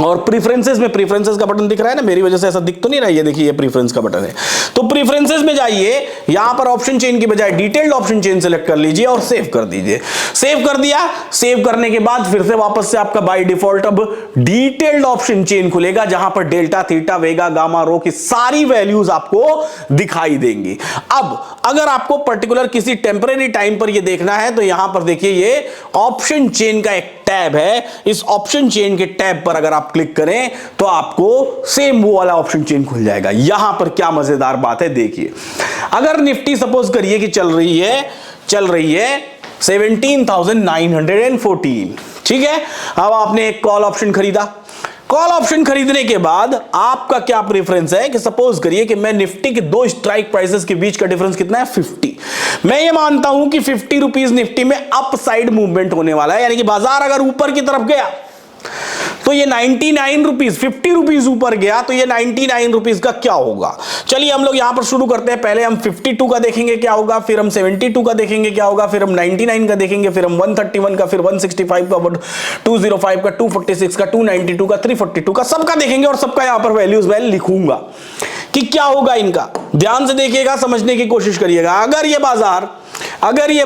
और प्रेफरेंसेस में प्रेफरेंसेस का बटन दिख रहा है ना, मेरी वजह से ऐसा दिख तो नहीं रहा है, ये देखिए ये प्रेफरेंस का बटन है। तो प्रेफरेंसेस में जाइए, यहां पर ऑप्शन चेन की बजाय डिटेल्ड ऑप्शन चेन सेलेक्ट कर लीजिए और सेव कर दीजिए। सेव कर दिया, सेव करने के बाद फिर से वापस से आपका बाय डिफॉल्ट अब डिटेल्ड ऑप्शन चेन खुलेगा जहां पर डेल्टा, थीटा, वेगा, गामा, रो की सारी वैल्यूज आपको दिखाई देंगी। अब अगर आपको पर्टिकुलर किसी टेंपरेरी टाइम पर ये देखना है तो यहां पर देखिए ये ऑप्शन चेन का एक टैब है, इस ऑप्शन चेन के टैब पर अगर आप क्लिक करें तो आपको सेम वो वाला ऑप्शन चेन खुल जाएगा। यहां पर क्या मजेदार बात है देखिए, अगर निफ्टी सपोज करिए कि चल रही है 17,914, ठीक है। अब आपने एक कॉल ऑप्शन खरीदा, कॉल ऑप्शन खरीदने के बाद आपका क्या प्रेफरेंस है कि सपोज करिए कि मैं निफ्टी के दो स्ट्राइक प्राइसेस के बीच का डिफरेंस कितना है, 50। मैं ये मानता हूं कि 50 रुपीज निफ्टी में अप साइड मूवमेंट होने वाला है, यानी कि बाजार अगर ऊपर की तरफ गया तो ये 99 रुपीज, 50 रुपीज ऊपर गया तो ये 99 रुपीज का क्या होगा। चलिए हम लोग यहां पर शुरू करते हैं। पहले हम 52 का देखेंगे क्या होगा, फिर हम 72 का देखेंगे क्या होगा, फिर हम 99 का देखेंगे, फिर हम 131 का, फिर 165 का, 205 का, 246 का, 292 का, 342 का, सबका देखेंगे और सबका यहां पर वैल्यूज मैं लिखूंगा कि क्या होगा इनका। ध्यान से देखिएगा, समझने की कोशिश करिएगा। अगर ये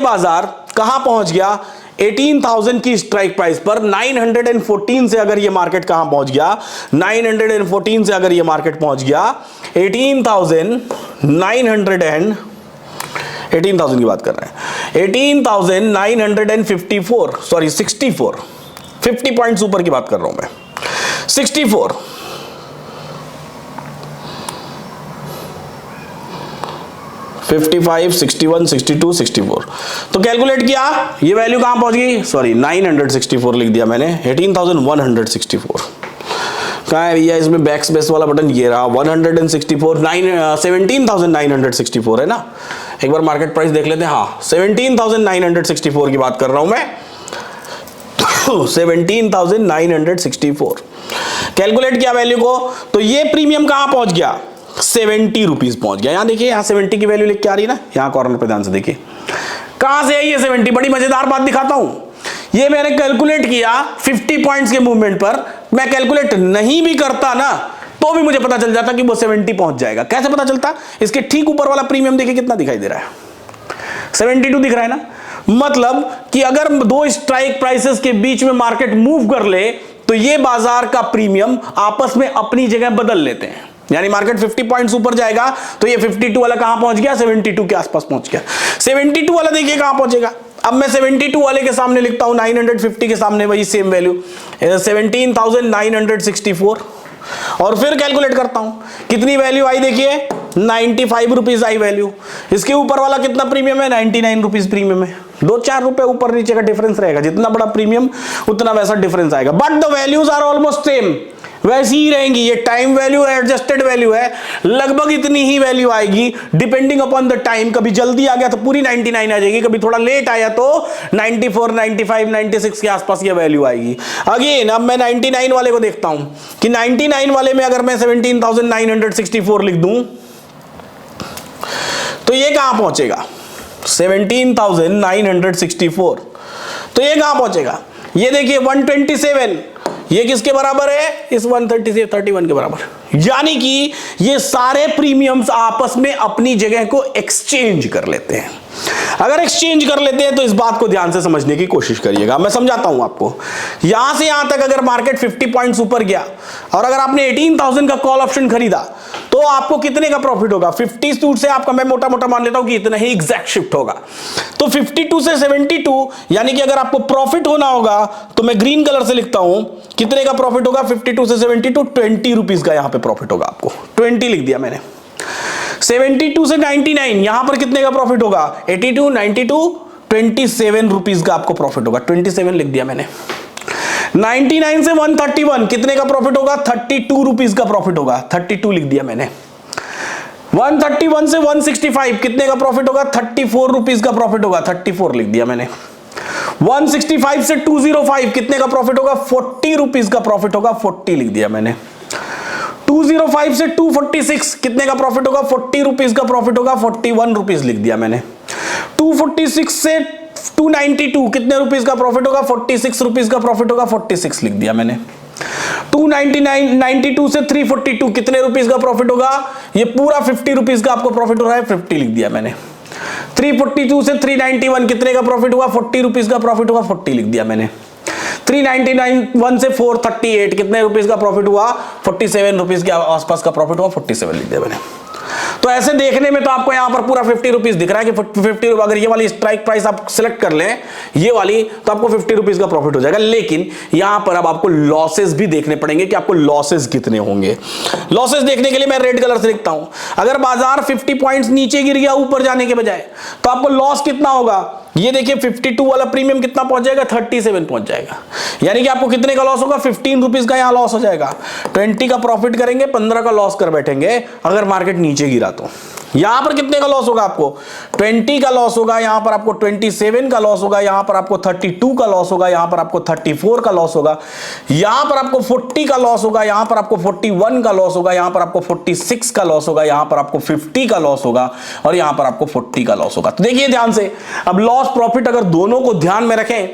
बाजार कहां पहुंच गया, 18,000 की स्ट्राइक प्राइस पर 914 से अगर ये मार्केट कहां पहुंच गया, 914 से अगर ये मार्केट पहुंच गया 18,000 की बात कर रहे हैं, 18,954, सॉरी 64, 50 पॉइंट्स ऊपर की बात कर रहा हूं मैं, 64, 55, 61, 62, 64। तो कैलकुलेट किया, ये वैल्यू कहां पहुंच गई, सॉरी 964 लिख दिया मैंने, 18,164 कहां है भैया, इसमें बैक स्पेस वाला बटन ये रहा, 164, 17,964 है ना। एक बार मार्केट प्राइस देख लेते हैं, हाँ 17,964 की बात कर रहा हूं मैं, 17,964 कैलकुलेट किया वैल्यू को, तो ये प्रीमियम कहां पहुंच गया, 70 रुपीज पहुंच गया। यहां देखिए, यहां 70 की वैल्यू लिख के आ रही है ना, यहां कॉर्नर पे ध्यान से देखिए कहां से आई है 70। बड़ी मजेदार बात दिखाता हूं, ये मैंने कैलकुलेट किया 50 पॉइंट्स के मूवमेंट पर। मैं कैलकुलेट नहीं भी करता ना तो भी मुझे पता चल जाता कि वो 70 पहुंच जाएगा। कैसे पता चलता, इसके ठीक ऊपर वाला प्रीमियम देखिए कितना दिखाई दे रहा है, 72 दिख रहा है ना। मतलब कि अगर दो स्ट्राइक प्राइसेस के बीच में मार्केट मूव कर ले तो ये बाजार का प्रीमियम आपस में अपनी जगह बदल लेते हैं। यानी मार्केट 50 पॉइंट्स ऊपर जाएगा तो ये 52 वाला कहां पहुंच गया, 72 के आसपास पहुंच गया। 72 वाला देखिए कहां पहुंचेगा। अब मैं 72 वाले के सामने लिखता हूं 950 के सामने वही सेम वैल्यू 17,964 और फिर कैलकुलेट करता हूं कितनी वैल्यू आई, देखिए 95 रुपीज आई वैल्यू। इसके ऊपर वाला कितना प्रीमियम है? 99 रुपीज प्रीमियम है। 2-4 रुपए ऊपर नीचे का डिफरेंस रहेगा, जितना बड़ा प्रीमियम उतना वैसा डिफरेंस आएगा, but the values are almost same, वैसी ही रहेंगी। ये टाइम वैल्यू एडजस्टेड वैल्यू है, लगभग इतनी ही वैल्यू आएगी डिपेंडिंग अपॉन द टाइम। कभी जल्दी आ गया तो पूरी 99 आ जाएगी, कभी थोड़ा लेट आया तो 94, 95, 96 के आसपास ये वैल्यू आएगी। अगेन अब मैं 99 वाले को देखता हूं कि 99 वाले में अगर मैं 17,964 लिख दूं तो ये कहां पहुंचेगा? 17,964, तो ये कहां पहुंचेगा? ये देखिए 127, ये किसके बराबर है? इस 130 से 31 के बराबर। यानी कि ये सारे प्रीमियम्स आपस में अपनी जगह को एक्सचेंज कर लेते हैं। अगर एक्सचेंज कर लेते हैं तो इस बात को ध्यान से समझने की कोशिश करिएगा। मैं समझाता हूं आपको। यहां से यहां तक अगर मार्केट 50 पॉइंट्स ऊपर गया और अगर आपने 18,000 का कॉल ऑप्शन खरीदा तो आपको कितने का प्रॉफिट होगा? 52 से आपका, मैं मोटा मोटा मान लेता हूं कि इतना ही एग्जैक्ट शिफ्ट होगा। तो 52 से 72, यानी कि अगर आपको प्रॉफिट होना होगा तो मैं ग्रीन कलर से लिखता हूं, कितने का प्रॉफिट होगा? 52 से 72, 20 रुपीज का यहां पे प्रॉफिट होगा आपको। 20 लिख दिया मैंने। 72 से 99, यहां पर कितने का प्रॉफिट होगा? 82, 92, 27 रुपीज का आपको प्रॉफिट होगा। 27 लिख दिया मैंने। 99 से 131, कितने का प्रॉफिट होगा? 32 रुपीज का प्रॉफिट होगा। 32 लिख दिया मैंने। 131 से 165, कितने का प्रॉफिट होगा? 34 रुपीज का प्रॉफिट होगा। 34 लिख दिया मैंने। 165 से 205, कितने का प्रॉफिट होगा? 40 रुपीज का प्रॉफिट होगा। 40 लिख दिया मैंने। 205 से 246, कितने का प्रॉफिट होगा? 40 रुपीज का प्रॉफिट होगा। 41 रुपीज लिख दिया मैंने। 246 से 292, कितने रुपीज का प्रॉफिट होगा? 46 रुपीज का प्रॉफिट होगा। 46 लिख दिया मैंने। 292 से 342, कितने रुपीज का प्रॉफिट होगा? ये पूरा 50 रुपीज का आपको प्रॉफिट हो रहा है। 50 लिख दिया मैंने। 342 से 391, कितने का प्रॉफिट हुआ? 40 रुपीज का प्रॉफिट हुआ। 40 लिख दिया मैंने। 391 से 438, कितने रुपीज का प्रॉफिट हुआ? 47 रुपीज के आसपास का प्रॉफिट हुआ। 47 लिख दिया मैंने। तो ऐसे देखने में तो आपको यहां पर पूरा 50 रुपीज दिख रहा है कि 50, अगर ये वाली स्ट्राइक प्राइस आप सिलेक्ट कर लें, ये वाली, तो आपको 50 रुपीज का प्रॉफिट हो जाएगा। लेकिन यहां पर अब आपको लॉसेस भी देखने पड़ेंगे कि आपको लॉसेस कितने होंगे। लॉसेस देखने के लिए मैं रेड कलर से लिखता हूं। अगर बाजार 50 पॉइंट्स नीचे गिर गया ऊपर जाने के बजाय, तो आपको लॉस कितना होगा? ये देखिए 52 वाला प्रीमियम कितना पहुंच जाएगा? 37 पहुंच जाएगा। यानी कि आपको कितने का लॉस होगा? 15 रुपीज का यहां लॉस हो जाएगा। 20 का प्रॉफिट करेंगे, 15 का लॉस कर बैठेंगे अगर मार्केट नीचे गिरा तो। यहां पर कितने का लॉस होगा आपको? 20 का लॉस होगा, यहां पर आपको 27 का लॉस होगा, यहां पर आपको 32 का लॉस होगा, यहां पर आपको 34 का लॉस होगा, यहां पर आपको 40 का लॉस होगा, यहां पर आपको 41 का लॉस होगा, यहां पर आपको 46 का लॉस होगा, यहां पर आपको 50 का लॉस होगा और यहां पर आपको 40 का लॉस होगा। तो देखिए ध्यान से, अब लॉस प्रॉफिट अगर दोनों को ध्यान में रखें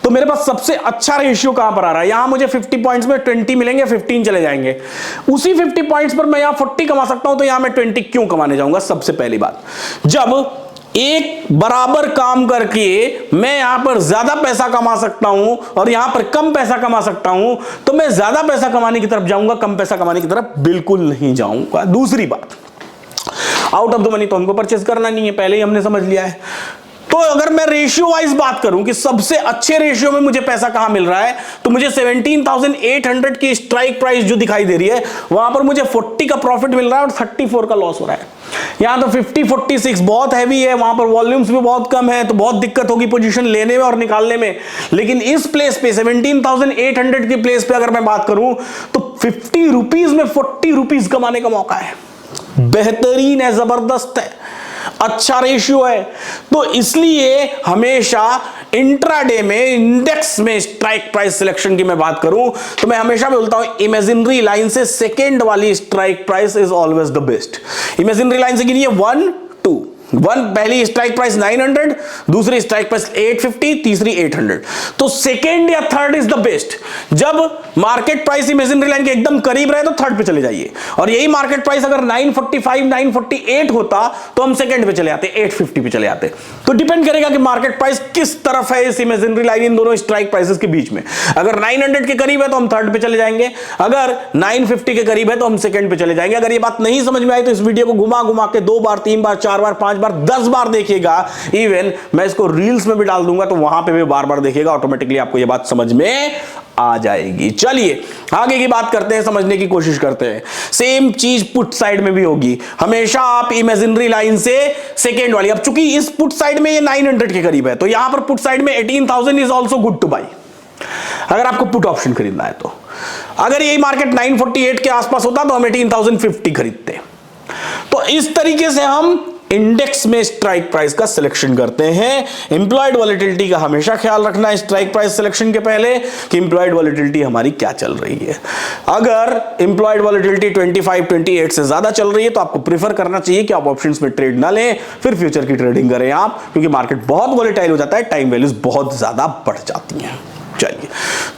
तो मेरे पास सबसे अच्छा रेशियो कहां पर आ रहा है? यहां मुझे 50 पॉइंट्स में 20 मिलेंगे, 15 चले जाएंगे। उसी 50 पॉइंट्स पर मैं यहां 40 कमा सकता हूं, तो यहां मैं 20 क्यों कमाने जाऊंगा? सबसे पहली बात, जब एक बराबर काम करके मैं यहां पर ज्यादा पैसा कमा सकता हूं और यहां पर कम पैसा कमा सकता हूं, तो मैं ज्यादा पैसा कमाने की तरफ जाऊंगा, कम पैसा कमाने की तरफ बिल्कुल नहीं जाऊंगा। दूसरी बात, आउट ऑफ द मनी तो हमको परचेज करना नहीं है, पहले ही हमने समझ लिया है। तो अगर मैं रेशियो वाइज बात करूं कि सबसे अच्छे रेशियो में मुझे पैसा कहां मिल रहा है, तो मुझे 17,800 की स्ट्राइक प्राइस जो दिखाई दे रही है, वहां पर मुझे 40 का प्रॉफिट मिल रहा है और 34 का लॉस हो रहा है। यहां तो 50, 46 बहुत हैवी है, वहां पर वॉल्यूम्स भी बहुत कम है, तो बहुत दिक्कत होगी पोजीशन लेने में और निकालने में। लेकिन इस प्लेस पे 17,800 की प्लेस पे अगर मैं बात करूं तो 50 रुपीज में 40 रुपीज कमाने का मौका है। बेहतरीन है, जबरदस्त है, अच्छा रेशियो है। तो इसलिए हमेशा इंट्राडे में, इंडेक्स में स्ट्राइक प्राइस सिलेक्शन की मैं बात करूं तो मैं हमेशा बोलता हूं इमेजिनरी लाइन से सेकेंड वाली strike price is always the best. Imaginary line से गिनिए 1, 2, पहली स्ट्राइक प्राइस 900, दूसरी स्ट्राइक प्राइस 850, तीसरी 800। तो सेकेंड या थर्ड इज द बेस्ट। जब मार्केट प्राइस इमेजिनरी लाइन के एकदम करीब रहे तो थर्ड पे चले जाइए, और यही मार्केट प्राइस अगर 945, 948 होता तो हम सेकेंड पे चले आते, 850 पे चले आते। तो डिपेंड करेगा कि मार्केट प्राइस किस तरफ है इस इमेजिनरी लाइन, इन दोनों स्ट्राइक प्राइसेस के बीच में। अगर 900 के करीब है तो हम थर्ड पे चले जाएंगे, अगर 950 के करीब है तो हम सेकेंड पे चले जाएंगे। अगर ये बात नहीं समझ में आई तो इस वीडियो को घुमा घुमा के 2 बार, 3 बार, 4 बार, 5 बार बार 10 बार देखिएगा, इवन मैं इसको रील्स में भी डाल दूंगा तो वहां पे भी बार बार देखिएगा, ऑटोमेटिकली आपको यह बात समझ में आ जाएगी। चलिए आगे की बात करते हैं, समझने की कोशिश करते हैं। सेम चीज पुट साइड में भी होगी। हमेशा आप इमेजिनरी लाइन से सेकेंड वाली, अब चूंकि इस पुट साइड में ये 900 के करीब है तो यहां पर पुट साइड में 18,000 is also good two by, अगर आपको पुट ऑप्शन खरीदना है तो। अगर यही मार्केट 948 के आसपास होता तो हम 18,050 खरीदते। तो इस तरीके से हम इंडेक्स में स्ट्राइक प्राइस का सिलेक्शन करते हैं। इंप्लॉयड वॉलेटिलिटी का हमेशा ख्याल रखना है स्ट्राइक प्राइस सिलेक्शन के पहले कि इंप्लॉयड वॉलेटिलिटी हमारी क्या चल रही है। अगर इंप्लॉयड वॉलेटिलिटी 25-28 से ज्यादा चल रही है तो आपको प्रीफर करना चाहिए कि आप ऑप्शंस में ट्रेड ना लें, फिर फ्यूचर की ट्रेडिंग करें आप, क्योंकि मार्केट बहुत वॉलेटाइल हो जाता है, टाइम वैल्यूज बहुत ज्यादा बढ़ जाती हैं। चलिए,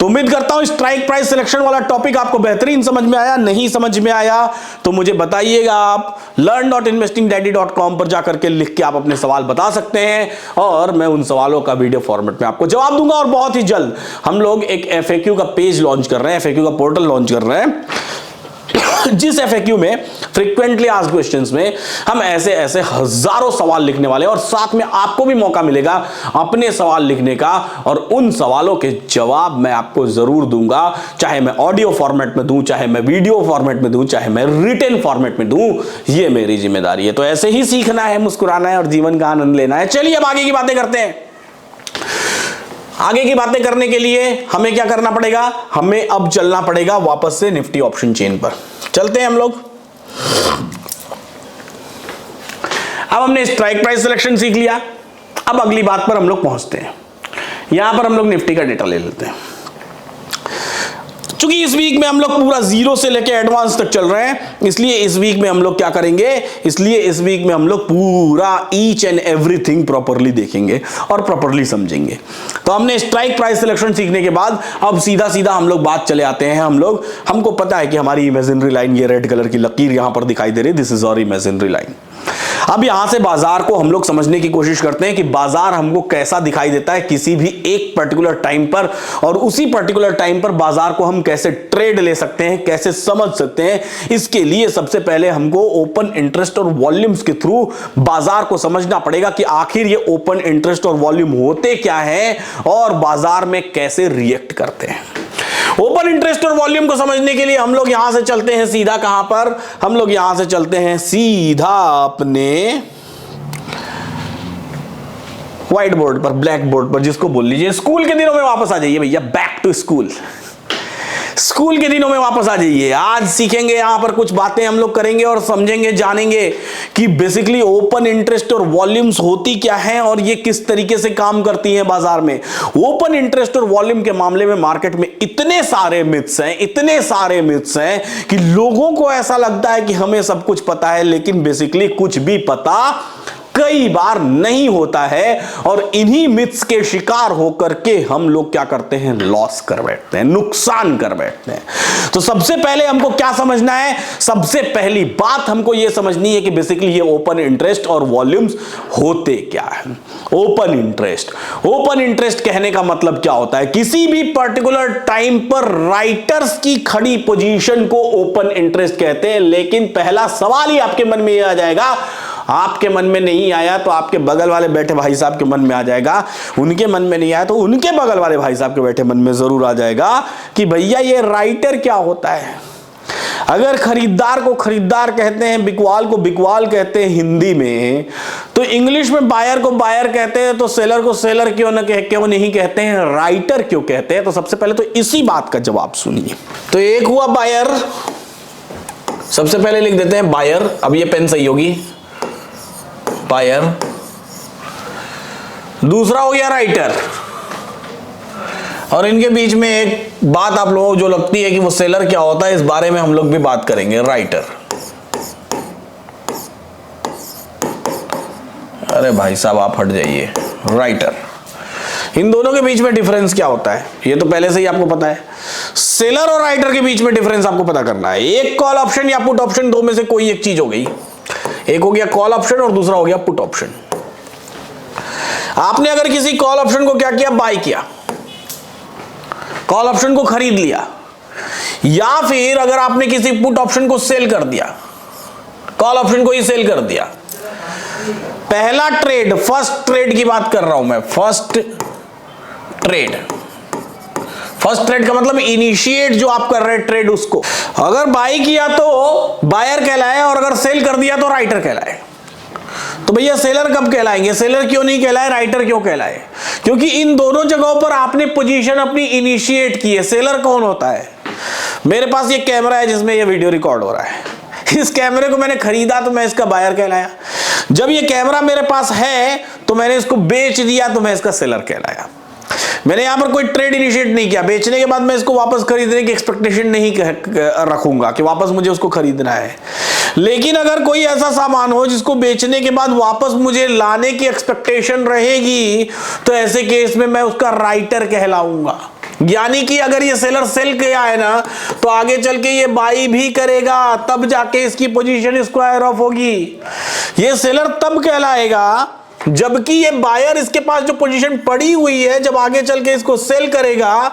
तो उम्मीद करता हूं स्ट्राइक प्राइस सिलेक्शन वाला टॉपिक आपको बेहतरीन समझ में आया। नहीं समझ में आया तो मुझे बताइएगा, आप learn.investingdaddy.com पर जाकर के लिख के आप अपने सवाल बता सकते हैं और मैं उन सवालों का वीडियो फॉर्मेट में आपको जवाब दूंगा। और बहुत ही जल्द हम लोग एक FAQ का पेज लॉन्च कर रहे हैं, FAQ का पोर्टल लॉन्च कर रहे हैं, जिस FAQ में फ्रीक्वेंटली आस्क्ड क्वेश्चंस में हम ऐसे ऐसे हजारों सवाल लिखने वाले हैं और साथ में आपको भी मौका मिलेगा अपने सवाल लिखने का, और उन सवालों के जवाब मैं आपको जरूर दूंगा, चाहे मैं ऑडियो फॉर्मेट में दूं, चाहे मैं वीडियो फॉर्मेट में दूं, चाहे मैं रिटन फॉर्मेट में दूं, ये मेरी जिम्मेदारी है। तो ऐसे ही सीखना है, मुस्कुराना है और जीवन का आनंद लेना है। चलिए अब आगे की बातें करते हैं। आगे की बातें करने के लिए हमें क्या करना पड़ेगा, हमें अब चलना पड़ेगा वापस से निफ्टी ऑप्शन चेन पर। चलते हैं हम लोग। अब हमने स्ट्राइक प्राइस सिलेक्शन सीख लिया, अब अगली बात पर हम लोग पहुंचते हैं। यहां पर हम लोग निफ्टी का डेटा ले लेते हैं। चूंकि इस वीक में हम लोग पूरा जीरो से लेकर एडवांस तक चल रहे हैं, इसलिए इस वीक में हम लोग क्या करेंगे, इसलिए इस वीक में हम लोग पूरा ईच एंड एवरीथिंग प्रॉपर्ली देखेंगे और प्रॉपर्ली समझेंगे। तो हमने स्ट्राइक प्राइस सिलेक्शन सीखने के बाद अब सीधा सीधा हम लोग बात चले आते हैं। हमको पता है कि हमारी इमेजिनरी लाइन, ये रेड कलर की लकीर यहां पर दिखाई दे रही है, this is our imaginary line. अब यहां से बाजार को हम लोग समझने की कोशिश करते हैं कि बाजार हमको कैसा दिखाई देता है किसी भी एक पर्टिकुलर टाइम पर, और उसी पर्टिकुलर टाइम पर बाजार को हम कैसे ट्रेड ले सकते हैं, कैसे समझ सकते हैं। इसके लिए सबसे पहले हमको ओपन इंटरेस्ट और वॉल्यूम्स के थ्रू बाजार को समझना पड़ेगा कि आखिर ये ओपन इंटरेस्ट और वॉल्यूम होते क्या है और बाजार में कैसे रिएक्ट करते हैं। ओपन इंटरेस्ट और वॉल्यूम को समझने के लिए हम लोग यहां से चलते हैं सीधा, कहां पर, हम लोग यहां से चलते हैं सीधा अपने व्हाइट बोर्ड पर, ब्लैक बोर्ड पर, जिसको बोल लीजिए स्कूल के दिनों में वापस आ जाइए भैया, बैक टू स्कूल। स्कूल के दिनों में वापस आ जाइए। आज सीखेंगे यहां पर कुछ बातें हम लोग करेंगे और समझेंगे, जानेंगे कि बेसिकली ओपन इंटरेस्ट और वॉल्यूम्स होती क्या हैं और ये किस तरीके से काम करती हैं बाजार में। ओपन इंटरेस्ट और वॉल्यूम के मामले में मार्केट में इतने सारे मिथ्स हैं, इतने सारे मिथ्स हैं कि लोगों को ऐसा लगता है कि हमें सब कुछ पता है, लेकिन बेसिकली कुछ भी पता कई बार नहीं होता है। और इन्हीं मिथ्स के शिकार होकर के हम लोग क्या करते हैं, लॉस कर बैठते हैं, नुकसान कर बैठते हैं। तो सबसे पहले हमको क्या समझना है, सबसे पहली बात हमको यह समझनी है कि बेसिकली ये ओपन इंटरेस्ट और वॉल्यूम्स होते क्या है। ओपन इंटरेस्ट कहने का मतलब क्या होता है, किसी भी पर्टिकुलर टाइम पर राइटर्स की खड़ी पोजीशन को ओपन इंटरेस्ट कहते हैं। लेकिन पहला सवाल ही आपके मन में यह आ जाएगा, आपके मन में नहीं आया तो आपके बगल वाले बैठे भाई साहब के मन में आ जाएगा, उनके मन में नहीं आया तो उनके बगल वाले भाई साहब के बैठे मन में जरूर आ जाएगा कि भैया ये राइटर क्या होता है। अगर खरीदार को खरीदार कहते हैं, बिकवाल को बिकवाल कहते हैं हिंदी में, तो इंग्लिश में बायर को बायर कहते हैं, तो सेलर को सेलर क्यों नहीं कहते हैं, राइटर क्यों कहते हैं। तो सबसे पहले तो इसी बात का जवाब सुनिए। तो एक हुआ बायर, सबसे पहले लिख देते हैं बायर, अब ये पेन सही होगी, बायर। दूसरा हो गया राइटर, और इनके बीच में एक बात आप लोगों को जो लगती है कि वो सेलर क्या होता है, इस बारे में हम लोग भी बात करेंगे, राइटर। अरे भाई साहब आप हट जाइए, राइटर। इन दोनों के बीच में डिफरेंस क्या होता है ये तो पहले से ही आपको पता है। सेलर और राइटर के बीच में डिफरेंस आपको पता करना है। एक कॉल ऑप्शन या पुट ऑप्शन, दो में से कोई एक चीज हो गई। एक हो गया कॉल ऑप्शन और दूसरा हो गया पुट ऑप्शन। आपने अगर किसी कॉल ऑप्शन को क्या किया, बाय किया, कॉल ऑप्शन को खरीद लिया, या फिर अगर आपने किसी पुट ऑप्शन को सेल कर दिया, कॉल ऑप्शन को ही सेल कर दिया, पहला ट्रेड, फर्स्ट ट्रेड की बात कर रहा हूं मैं, फर्स्ट ट्रेड। फर्स्ट ट्रेड का मतलब इनिशिएट जो आप कर रहे हैं ट्रेड, उसको अगर बाई किया तो बायर कहलाए और अगर सेल कर दिया तो राइटर कहलाए। तो भैया सेलर कब कहलाएंगे? सेलर क्यों नहीं कहलाए, राइटर क्यों कहलाए? क्योंकि इन दोनों जगहों पर आपने पोजीशन अपनी इनिशिएट की है। सेलर कौन होता है? मेरे पास ये कैमरा है जिसमें ये वीडियो रिकॉर्ड हो रहा है, इस कैमरे को मैंने खरीदा तो मैं इसका बायर कहलाया। जब ये कैमरा मेरे पास है तो मैंने इसको बेच दिया तो मैं इसका सेलर कहलाया। मैंने यहां पर कोई ट्रेड इनिशिएट नहीं किया, बेचने के बाद मैं इसको वापस खरीदने की एक्सपेक्टेशन नहीं रखूंगा कि वापस मुझे उसको खरीदना है। लेकिन अगर कोई ऐसा सामान हो जिसको बेचने के बाद वापस मुझे लाने की एक्सपेक्टेशन रहेगी तो ऐसे केस में मैं उसका राइटर कहलाऊंगा। यानी कि अगर ये सेलर सेल किया है ना तो आगे चल के ये बाई भी करेगा, तब जाके इसकी पोजीशन स्क्वायर ऑफ होगी। ये सेलर तब कहलाएगा जबकि ये बायर इसके पास जो पोजीशन पड़ी हुई है, जब आगे चल के इसको सेल करेगा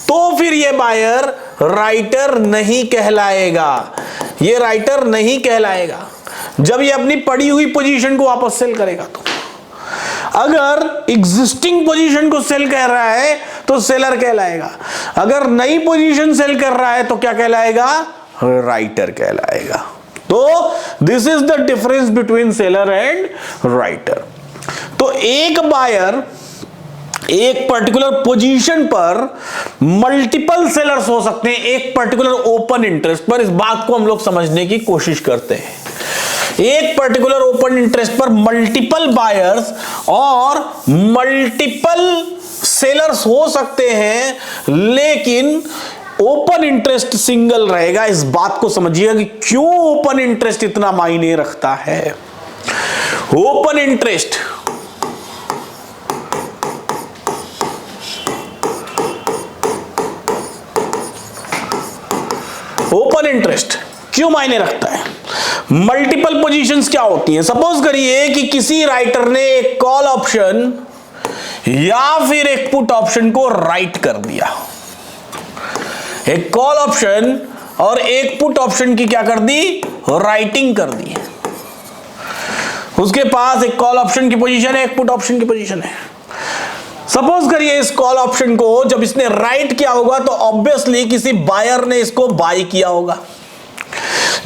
तो फिर ये बायर राइटर नहीं कहलाएगा। ये राइटर नहीं कहलाएगा जब ये अपनी पड़ी हुई पोजीशन को वापस सेल करेगा। तो अगर एग्जिस्टिंग पोजीशन को सेल कर रहा है तो सेलर कहलाएगा, अगर नई पोजीशन सेल कर रहा है तो क्या कहलाएगा? राइटर कहलाएगा। तो this is the difference between seller and writer. तो एक बायर एक पर्टिकुलर पोजीशन पर मल्टीपल सेलर्स हो सकते हैं एक पर्टिकुलर ओपन इंटरेस्ट पर। इस बात को हम लोग समझने की कोशिश करते हैं। एक पर्टिकुलर ओपन इंटरेस्ट पर मल्टीपल बायर्स और मल्टीपल सेलर्स हो सकते हैं, लेकिन ओपन इंटरेस्ट सिंगल रहेगा। इस बात को समझिएगा कि क्यों ओपन इंटरेस्ट इतना मायने रखता है। ओपन इंटरेस्ट क्यों मायने रखता है? मल्टीपल पोजीशंस क्या होती हैं? सपोज करिए कि किसी राइटर ने एक कॉल ऑप्शन या फिर एक पुट ऑप्शन को राइट कर दिया। एक कॉल ऑप्शन और एक पुट ऑप्शन की क्या कर दी? राइटिंग कर दी। उसके पास एक कॉल ऑप्शन की पोजीशन है, एक पुट ऑप्शन की पोजीशन है। सपोज करिए इस कॉल ऑप्शन को जब इसने राइट किया होगा तो ऑब्वियसली किसी बायर ने इसको बाय किया होगा।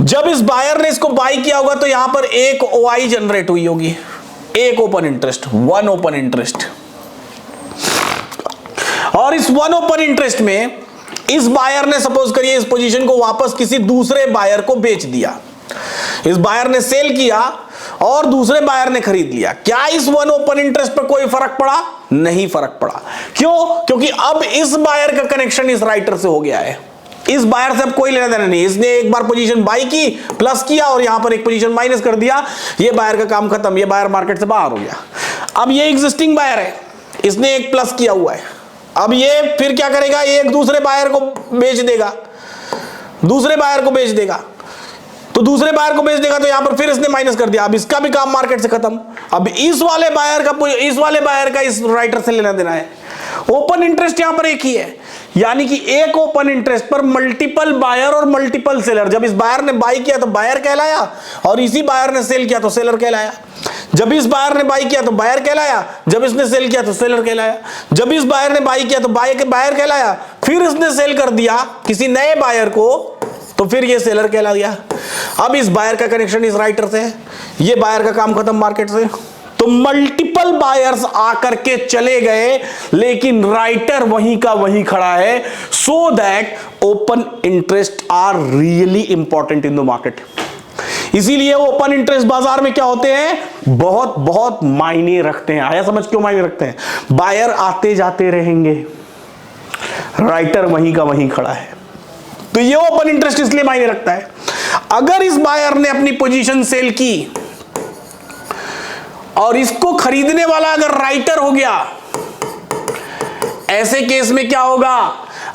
जब इस बायर ने इसको बाय किया होगा तो यहां पर एक ओआई जनरेट हुई होगी, एक open interest, one open interest. और इस वन ओपन इंटरेस्ट में इस बायर ने सपोज करिए इस पोजीशन को वापस किसी दूसरे बायर को बेच दिया। इस बायर ने सेल किया और दूसरे बायर ने खरीद लिया। क्या इस वन ओपन इंटरेस्ट पर कोई फर्क पड़ा? नहीं फर्क पड़ा। क्यों? क्योंकि अब इस बायर का कनेक्शन इस राइटर से हो गया है। इस बायर से अब कोई लेना देना नहीं। इसने एक बार पोजीशन बाई की, प्लस किया और यहां पर एक पोजीशन माइनस कर दिया। ये बायर का काम खत्म, ये बायर मार्केट से बाहर हो गया। अब ये एग्जिस्टिंग बायर है, इसने एक प्लस किया हुआ है। अब ये फिर क्या करेगा? ये एक दूसरे बायर को बेच देगा, दूसरे बायर को बेच देगा। तो दूसरे बायर को बेच देगा तो यहां पर फिर इसने माइनस कर दिया। अब इसका भी काम मार्केट से खत्म। अब इस वाले बायर का इस राइटर से लेना देना है। ओपन इंटरेस्ट यहां पर एक ही है, यानी कि एक ओपन इंटरेस्ट पर मल्टीपल बायर और मल्टीपल सेलर। जब इस बायर ने बाई किया तो बायर कहलाया और इसी बायर ने सेल किया तो सेलर कहलाया। जब इस बायर ने बाई किया तो बायर कहलाया, जब इसने सेल किया तो सेलर कहलाया। जब इस बायर ने बाई किया तो बायर कहलाया, फिर इसने सेल कर दिया किसी नए बायर को तो फिर ये सेलर कहला दिया। अब इस बायर का कनेक्शन इस राइटर से है, ये बायर का काम खत्म मार्केट से। तो मल्टीपल बायर्स आकर के चले गए लेकिन राइटर वहीं का वहीं खड़ा है। So that open interest are really important in the market. इसीलिए ओपन इंटरेस्ट बाजार में क्या होते हैं? बहुत बहुत मायने रखते हैं। आया समझ? क्यों मायने रखते हैं? बायर आते जाते रहेंगे, राइटर वहीं का वहीं खड़ा है। तो ये ओपन इंटरेस्ट इसलिए मायने रखता है। अगर इस बायर ने अपनी पोजीशन सेल की और इसको खरीदने वाला अगर राइटर हो गया, ऐसे केस में क्या होगा?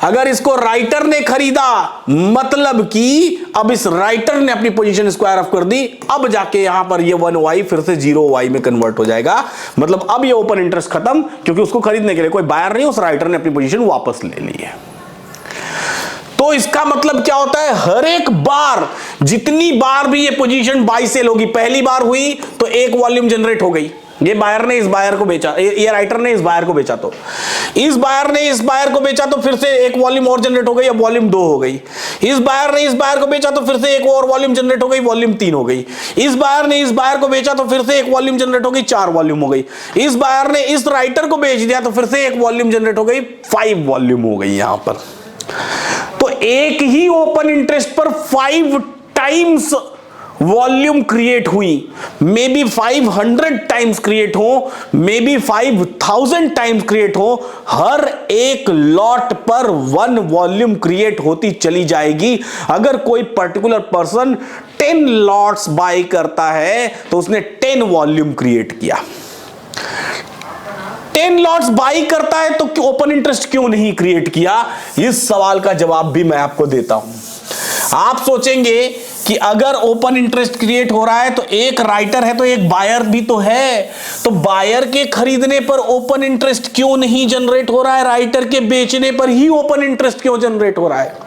अगर इसको राइटर ने खरीदा मतलब कि अब इस राइटर ने अपनी पोजीशन स्क्वायर ऑफ कर दी। अब जाके यहां पर ये 1y फिर से 0y में कन्वर्ट हो जाएगा। मतलब अब ये ओपन इंटरेस्ट खत्म, क्योंकि उसको खरीदने के लिए कोई बायर नहीं, उस राइटर ने अपनी पोजीशन वापस ले ली है। तो तो इसका मतलब क्या होता है, हर एक बार जितनी बार भी ये पोजीशन बाई सेल होगी, पहली बार हुई तो एक वॉल्यूम जनरेट हो गई, ये बायर ने इस बायर को बेचा, ये राइटर ने इस बायर को बेचा, तो इस बायर ने इस बायर को बेचा तो फिर से एक वॉल्यूम और जनरेट हो गई, अब वॉल्यूम 2 हो गई। इस बायर ने इस बायर को बेचा तो फिर से एक और वॉल्यूम जनरेट हो गई, वॉल्यूम 3 हो गई। इस बायर ने इस बायर को बेचा तो फिर से एक वॉल्यूम जनरेट हो गई, 4 वॉल्यूम हो गई। इस बायर ने इस राइटर को बेच दिया तो फिर से एक वॉल्यूम जनरेट हो गई, 5 वॉल्यूम हो गई यहां पर। तो एक ही ओपन इंटरेस्ट पर 5 टाइम्स वॉल्यूम क्रिएट हुई, मे बी 500 टाइम्स क्रिएट हो, मे बी 5000 टाइम्स क्रिएट हो, हर एक लॉट पर 1 वॉल्यूम क्रिएट होती चली जाएगी। अगर कोई पर्टिकुलर पर्सन 10 लॉट्स बाय करता है तो उसने 10 वॉल्यूम क्रिएट किया। 10 लॉट्स बाई करता है तो ओपन इंटरेस्ट क्यों नहीं क्रिएट किया? इस सवाल का जवाब भी मैं आपको देता हूं। आप सोचेंगे कि अगर ओपन इंटरेस्ट क्रिएट हो रहा है तो एक राइटर है तो एक बायर भी तो है, तो बायर के खरीदने पर ओपन इंटरेस्ट क्यों नहीं जनरेट हो रहा है, राइटर के बेचने पर ही ओपन इंटरेस्ट क्यों जनरेट हो रहा है?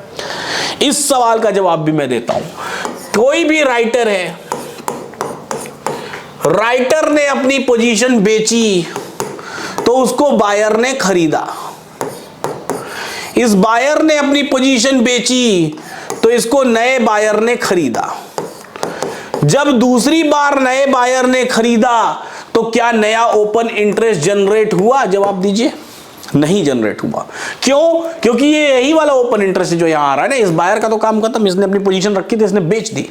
इस सवाल का जवाब भी मैं देता हूं। कोई भी राइटर है, राइटर ने अपनी पोजीशन बेची तो उसको बायर ने खरीदा, इस बायर ने अपनी पोजीशन बेची तो इसको नए बायर ने खरीदा। जब दूसरी बार नए बायर ने खरीदा तो क्या नया ओपन इंटरेस्ट जनरेट हुआ? जवाब दीजिए, नहीं जनरेट हुआ। क्यों? क्योंकि ये यही वाला ओपन इंटरेस्ट जो यहां आ रहा है ना, इस बायर का तो काम खत्म, इसने अपनी पोजीशन रखी थी, इसने बेच दी।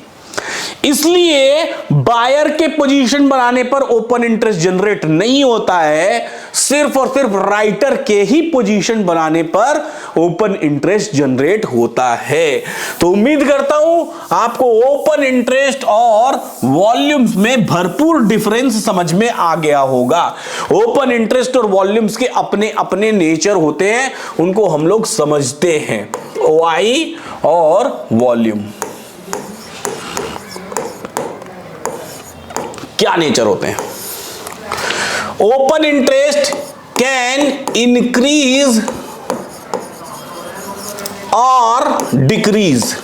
इसलिए बायर के पोजीशन बनाने पर ओपन इंटरेस्ट जनरेट नहीं होता है, सिर्फ और सिर्फ राइटर के ही पोजीशन बनाने पर ओपन इंटरेस्ट जनरेट होता है। तो उम्मीद करता हूं आपको ओपन इंटरेस्ट और वॉल्यूम्स में भरपूर डिफरेंस समझ में आ गया होगा। ओपन इंटरेस्ट और वॉल्यूम्स के अपने अपने नेचर होते हैं, उनको हम लोग समझते हैं, ओआई और वॉल्यूम क्या नेचर होते हैं। ओपन इंटरेस्ट कैन इंक्रीज और डिक्रीज।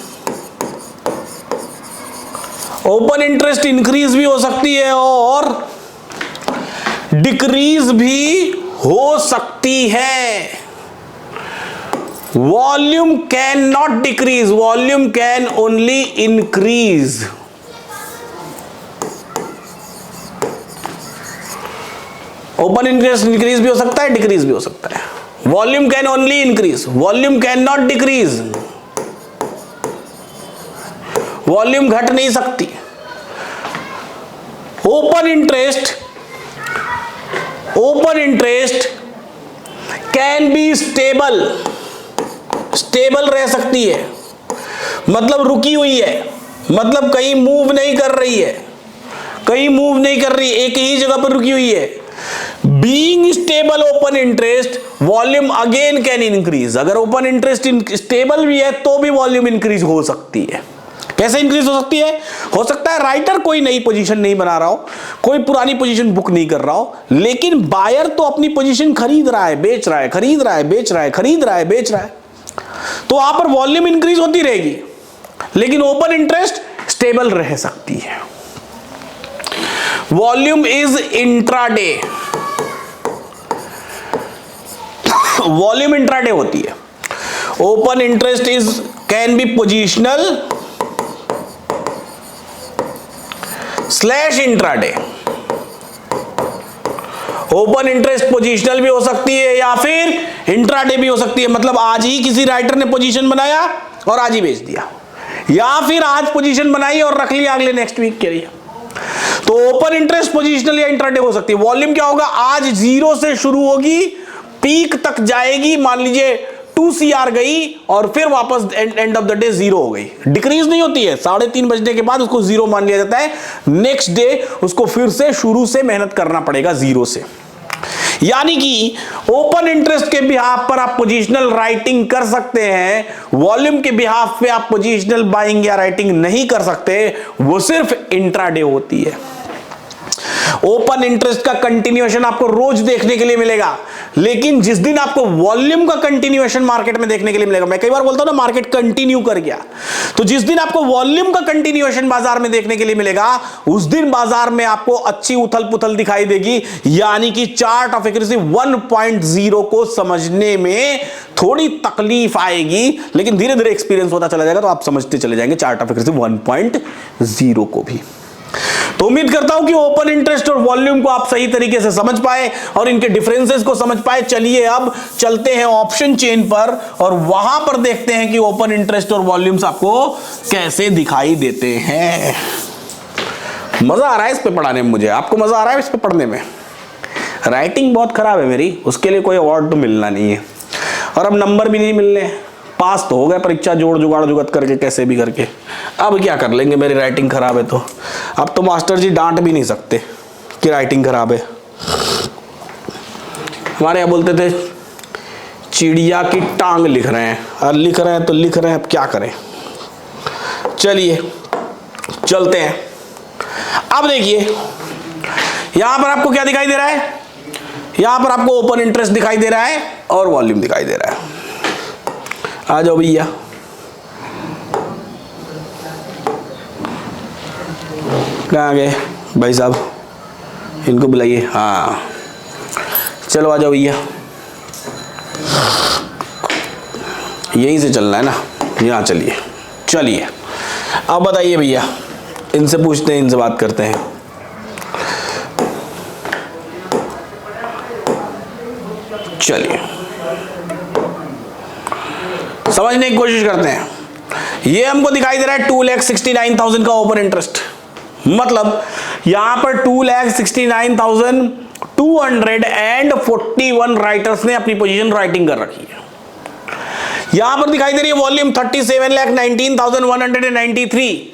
ओपन इंटरेस्ट इंक्रीज भी हो सकती है और डिक्रीज भी हो सकती है। Volume can not decrease, volume can only increase. Open interest increase भी हो सकता है, डिक्रीज भी हो सकता है। Volume can only increase, volume can not decrease. Volume घट नहीं सकती। Open interest can be stable, stable रह सकती है, मतलब रुकी हुई है, मतलब कहीं मूव नहीं कर रही है, कहीं मूव नहीं कर रही, एक ही जगह पर रुकी हुई है। Being stable open interest, volume again can increase. अगर ओपन इंटरेस्ट स्टेबल भी है तो भी वॉल्यूम इंक्रीज हो सकती है। कैसे इंक्रीज हो सकती है? हो सकता है राइटर कोई नई पोजीशन नहीं बना रहा हो, कोई पुरानी पोजीशन बुक नहीं कर रहा हो, लेकिन बायर तो अपनी पोजीशन खरीद रहा है, बेच रहा है, खरीद रहा है, बेच रहा है, खरीद रहा है, बेच रहा है, तो वहां पर वॉल्यूम इंक्रीज होती रहेगी, लेकिन ओपन इंटरेस्ट स्टेबल रह सकती है। Volume is intraday, volume intraday होती है। Open interest is can be positional slash intraday. Open interest positional भी हो सकती है या फिर इंट्राडे भी हो सकती है, मतलब आज ही किसी राइटर ने पोजीशन बनाया और आज ही बेच दिया, या फिर आज पोजीशन बनाई और रख लिया अगले नेक्स्ट वीक के लिए। तो ओपन इंटरेस्ट पोजिशनल या इंट्राडे हो सकती है। वॉल्यूम क्या होगा? आज 0 से शुरू होगी, पीक तक जाएगी, मान लीजिए 2 CR गई और फिर वापस एंड ऑफ द डे 0 हो गई। डिक्रीज नहीं होती है, 3:30 बजने के बाद उसको 0 मान लिया जाता है, नेक्स्ट डे उसको फिर से शुरू से मेहनत करना पड़ेगा 0 से। यानी कि ओपन इंटरेस्ट के बिहाफ पर आप पोजीशनल राइटिंग कर सकते हैं, वॉल्यूम के बिहाफ पे आप पोजीशनल बाइंग या राइटिंग नहीं कर सकते, वो सिर्फ इंट्राडे होती है। ओपन इंटरेस्ट का कंटिन्यूएशन आपको रोज देखने के लिए मिलेगा, लेकिन जिस दिन आपको वॉल्यूम का कंटिन्यूएशन मार्केट में देखने के लिए मिलेगा, मैं कई बार बोलता हूं ना मार्केट कंटिन्यू कर गया, तो जिस दिन आपको वॉल्यूम का कंटिन्यूएशन बाजार में देखने के लिए मिलेगा उस दिन बाजार में आपको अच्छी उथल पुथल दिखाई देगी। यानी कि चार्ट ऑफ एक्यूरेसी 1.0 को समझने में थोड़ी तकलीफ आएगी, लेकिन धीरे धीरे एक्सपीरियंस होता चला जाएगा तो आप समझते चले जाएंगे चार्ट ऑफ एक्यूरेसी 1.0 को भी। तो उम्मीद करता हूं कि ओपन इंटरेस्ट और वॉल्यूम को आप सही तरीके से समझ पाए और इनके डिफरेंसेस को समझ पाए। चलिए अब चलते हैं ऑप्शन चेन पर और वहां पर देखते हैं कि ओपन इंटरेस्ट और वॉल्यूम्स आपको कैसे दिखाई देते हैं। मजा आ रहा है इस पे पढ़ाने में मुझे, आपको मजा आ रहा है इस पे पढ़ने में? राइटिंग बहुत खराब है मेरी, उसके लिए कोई अवार्ड तो मिलना नहीं है और अब नंबर भी नहीं मिलने। पास तो हो गए परीक्षा जोड़ जुगाड़ जुगत करके कैसे भी करके, अब क्या कर लेंगे? मेरी राइटिंग खराब है तो अब तो मास्टर जी डांट भी नहीं सकते कि राइटिंग खराब है। हमारे यहाँ बोलते थे चिड़िया की टांग लिख रहे हैं, और लिख रहे हैं तो लिख रहे हैं, अब क्या करें। चलिए चलते हैं। अब देखिए यहां पर आपको क्या दिखाई दे रहा है? यहां पर आपको ओपन इंटरेस्ट दिखाई दे रहा है और वॉल्यूम दिखाई दे रहा है। आ जाओ भैया, कहाँ गए भाई साहब? इनको बुलाइए। हाँ चलो आ जाओ भैया, यहीं से चलना है ना, यहाँ चलिए। चलिए अब बताइए भैया, इनसे पूछते हैं, इनसे बात करते हैं। चलिए समझने की कोशिश करते हैं। ये हमको दिखाई दे रहा है 2,69,000 का ओपन इंटरेस्ट, मतलब यहां पर 2,69,241 राइटर्स ने अपनी पोजीशन राइटिंग कर रखी है। यहां पर दिखाई दे रही है वॉल्यूम 37,19,193,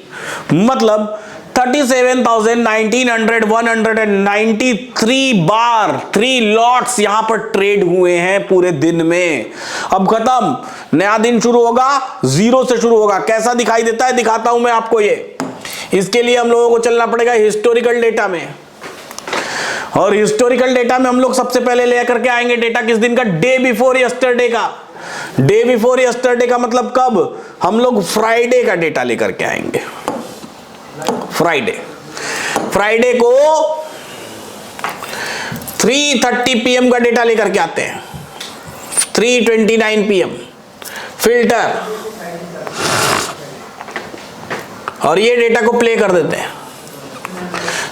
मतलब 37,193 बार 3 लॉट्स यहां पर ट्रेड हुए हैं पूरे दिन में। अब खत्म, नया दिन शुरू होगा, जीरो से शुरू होगा। कैसा दिखाई देता है दिखाता हूं मैं आपको। ये इसके लिए हम लोगों को चलना पड़ेगा हिस्टोरिकल डेटा में, और हिस्टोरिकल डेटा में हम लोग सबसे पहले लेकर के आएंगे डेटा किस दिन का? डे बिफोर यस्टरडे का। डे बिफोर यस्टरडे का मतलब कब? हम लोग फ्राइडे का डेटा लेकर के आएंगे। फ्राइडे को 3:30 PM का डेटा लेकर के आते हैं, 3:29 PM फिल्टर, और ये डेटा को प्ले कर देते हैं।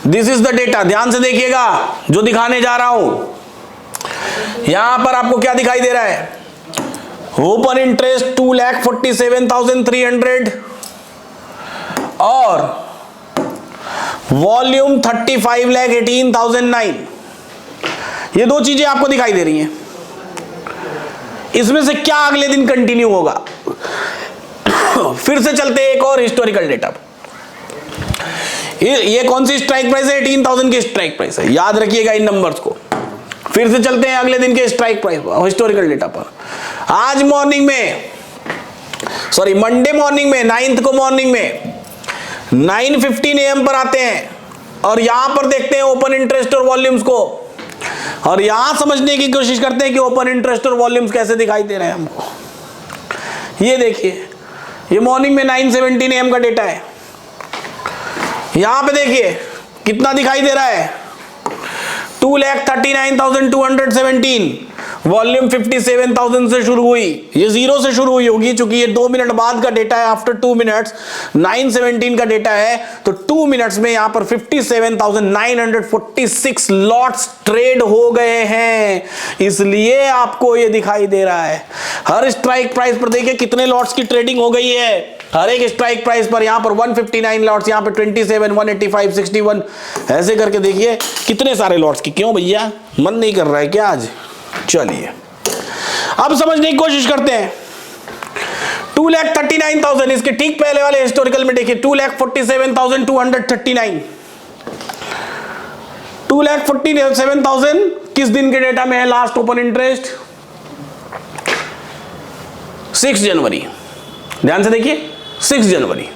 दिस इज द डेटा, ध्यान से देखिएगा जो दिखाने जा रहा हूं। यहां पर आपको क्या दिखाई दे रहा है? ओपन इंटरेस्ट 2,47,300 और वॉल्यूम 35,18,009। ये दो चीजें आपको दिखाई दे रही हैं। इसमें से क्या अगले दिन कंटिन्यू होगा? फिर से चलते हैं एक और हिस्टोरिकल डेटा। ये कौन सी स्ट्राइक प्राइस है? 18,000 की स्ट्राइक प्राइस है, याद रखिएगा इन नंबर्स को। फिर से चलते हैं अगले दिन के स्ट्राइक प्राइस हिस्टोरिकल डेटा पर। आज मॉर्निंग में, सॉरी मंडे मॉर्निंग में, 9th को मॉर्निंग में 9:15 AM पर आते हैं और यहां पर देखते हैं ओपन इंटरेस्ट और वॉल्यूम्स को, और यहां समझने की कोशिश करते हैं कि ओपन इंटरेस्ट और वॉल्यूम्स कैसे दिखाई दे रहे हैं हमको। ये देखिए, ये मॉर्निंग में 9:17 AM का डेटा है। यहां पे देखिए कितना दिखाई दे रहा है? 2,39,217। वॉल्यूम 57,000 से शुरू हुई, ये जीरो से शुरू हुई होगी क्योंकि ये 2 मिनट बाद का डेटा है। आफ्टर 2 मिनट्स 9:17 का डेटा है, तो 2 मिनट्स में यहां पर 57,946 लॉट्स ट्रेड हो गए हैं, इसलिए आपको ये दिखाई दे रहा है। हर स्ट्राइक प्राइस पर देखिए कितने लॉट्स की ट्रेडिंग हो गई है। हर एक स्ट्राइक प्राइस पर यहां पर 159 लॉट्स, यहां पर 27, 185, 61, ऐसे करके देखिए कितने सारे लॉट्स की। क्यों भैया, मन नहीं कर रहा है क्या आज? चलिए अब समझने की कोशिश करते हैं। 2,39,000, इसके ठीक पहले वाले हिस्टोरिकल में देखिए 2,47,239। 2,47,000 किस दिन के डेटा में है? लास्ट ओपन इंटरेस्ट 6 जनवरी। ध्यान से देखिए 6 जनवरी,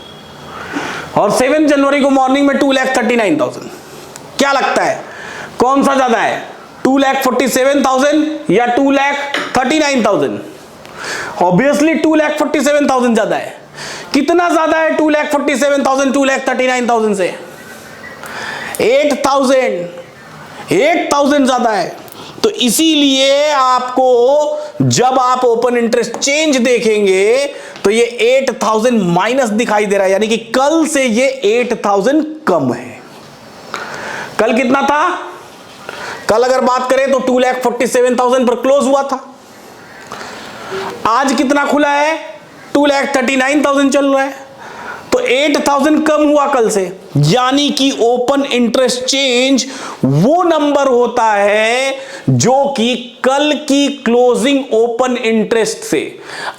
और 7 जनवरी को मॉर्निंग में 2,39,000। क्या लगता है कौन सा ज्यादा है, 2,47,000 या 2,39,000? ऑब्वियसली 2,47,000 ज्यादा है। कितना ज्यादा है 2,47,000 2,39,000 से? 8,000 ज्यादा है। तो इसीलिए आपको जब आप ओपन इंटरेस्ट चेंज देखेंगे तो ये 8,000 माइनस दिखाई दे रहा है, यानी कि कल से ये 8,000 कम है। कल कितना था? कल अगर बात करें तो 2,47,000 पर क्लोज हुआ था। आज कितना खुला है? 2,39,000 चल रहा है, तो 8,000 कम हुआ कल से। यानी कि ओपन इंटरेस्ट चेंज वो नंबर होता है जो कि कल की क्लोजिंग ओपन इंटरेस्ट से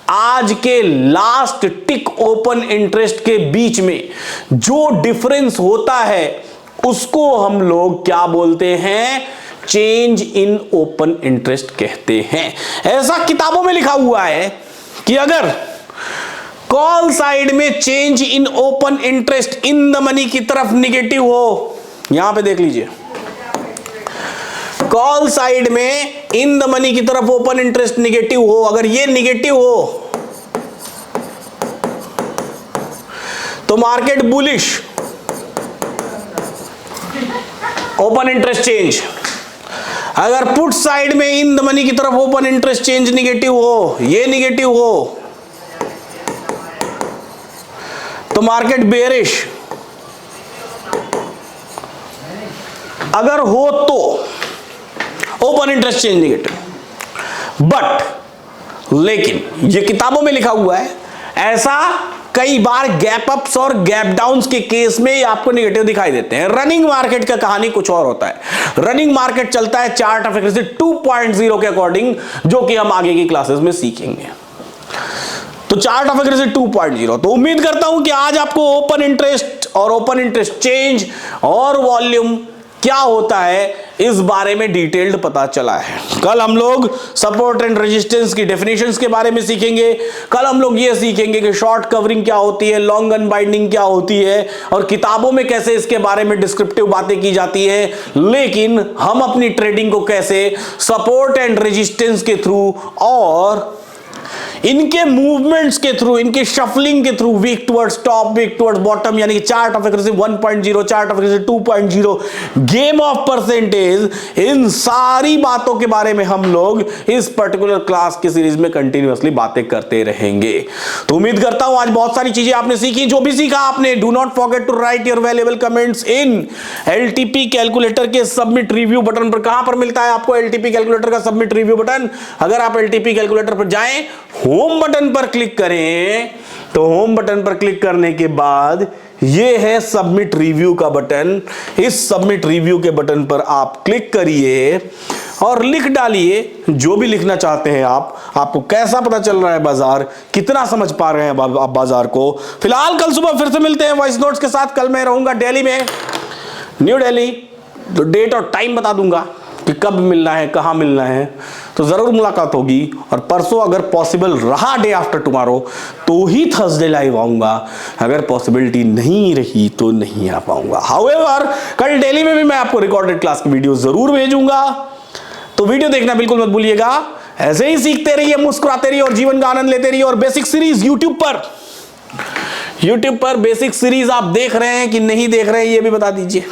आज के लास्ट टिक ओपन इंटरेस्ट के बीच में जो डिफरेंस होता है उसको हम लोग क्या बोलते हैं? चेंज इन ओपन इंटरेस्ट कहते हैं। ऐसा किताबों में लिखा हुआ है कि अगर कॉल साइड में change in open interest in the money की तरफ निगेटिव हो, यहां पे देख लीजिए, कॉल साइड में इन द मनी की तरफ ओपन इंटरेस्ट निगेटिव हो, अगर ये निगेटिव हो तो market bullish, open interest change. अगर पुट साइड में इन द मनी की तरफ ओपन इंटरेस्ट चेंज निगेटिव हो, ये निगेटिव हो, तो मार्केट बेयरिश। अगर हो तो open interest change negative. But लेकिन ये किताबों में लिखा हुआ है, ऐसा कई बार गैप अप्स और गैप डाउन्स के केस में आपको नेगेटिव दिखाई देते हैं। रनिंग मार्केट का कहानी कुछ और होता है। रनिंग मार्केट चलता है चार्ट ऑफ एक्यूरेसी 2.0 के अकॉर्डिंग, जो कि हम आगे की क्लासेस में सीखेंगे। तो चार्ट ऑफ एक्यूरेसी 2.0। तो उम्मीद करता हूं कि आज आपको ओपन इंटरेस्ट और ओपन इंटरेस्ट चेंज और वॉल्यूम क्या होता है इस बारे में डिटेल्ड पता चला है। कल हम लोग सपोर्ट एंड रेजिस्टेंस की डेफिनेशंस के बारे में सीखेंगे। कल हम लोग ये सीखेंगे कि शॉर्ट कवरिंग क्या होती है, लॉन्ग अनबाइंडिंग क्या होती है, और किताबों में कैसे इसके बारे में डिस्क्रिप्टिव बातें की जाती है। लेकिन हम अपनी ट्रेडिंग को कैसे सपोर्ट एंड रेजिस्टेंस के थ्रू और इनके मूवमेंट्स के थ्रू, इनके शफलिंग के through, wick towards top, wick towards bottom, यानी कि chart of accuracy 1.0, chart of accuracy 2.0, game of percentage, इन सारी बातों के बारे में हम लोग इस पर्टिकुलर क्लास की सीरीज में कंटिन्यूअसली बातें करते रहेंगे। तो उम्मीद करता हूं आज बहुत सारी चीजें आपने सीखी। जो भी सीखा आपने, do not forget to write your valuable comments in LTP calculator के सबमिट रिव्यू बटन पर। कहां पर मिलता है आपको एलटीपी कैलकुलेटर का सबमिट रिव्यू बटन? अगर आप एलटीपी कैलकुलेटर पर जाएं, होम बटन पर क्लिक करें, तो होम बटन पर क्लिक करने के बाद ये है सबमिट रिव्यू का बटन। इस सबमिट रिव्यू के बटन पर आप क्लिक करिए और लिख डालिए जो भी लिखना चाहते हैं आप। आपको कैसा पता चल रहा है बाजार, कितना समझ पा रहे हैं आप बाजार को। फिलहाल कल सुबह फिर से मिलते हैं वॉइस नोट्स के साथ। कल मैं रहूंगा दिल्ली में, न्यू दिल्ली। तो डेट और टाइम बता दूंगा कि कब मिलना है, कहां मिलना है, तो जरूर मुलाकात होगी। और परसों अगर पॉसिबल रहा डे आफ्टर टुमारो तो ही थर्सडे लाइव आऊंगा, अगर पॉसिबिलिटी नहीं रही तो नहीं आ पाऊंगा। हाउएवर कल दिल्ली में भी मैं आपको रिकॉर्डेड क्लास की वीडियो जरूर भेजूंगा, तो वीडियो देखना बिल्कुल मत भूलिएगा। ऐसे ही सीखते रहिए, मुस्कुराते रहिए और जीवन का आनंद लेते रहिए। और बेसिक सीरीज यूट्यूब पर बेसिक सीरीज आप देख रहे हैं कि नहीं देख रहे हैं ये भी बता दीजिए,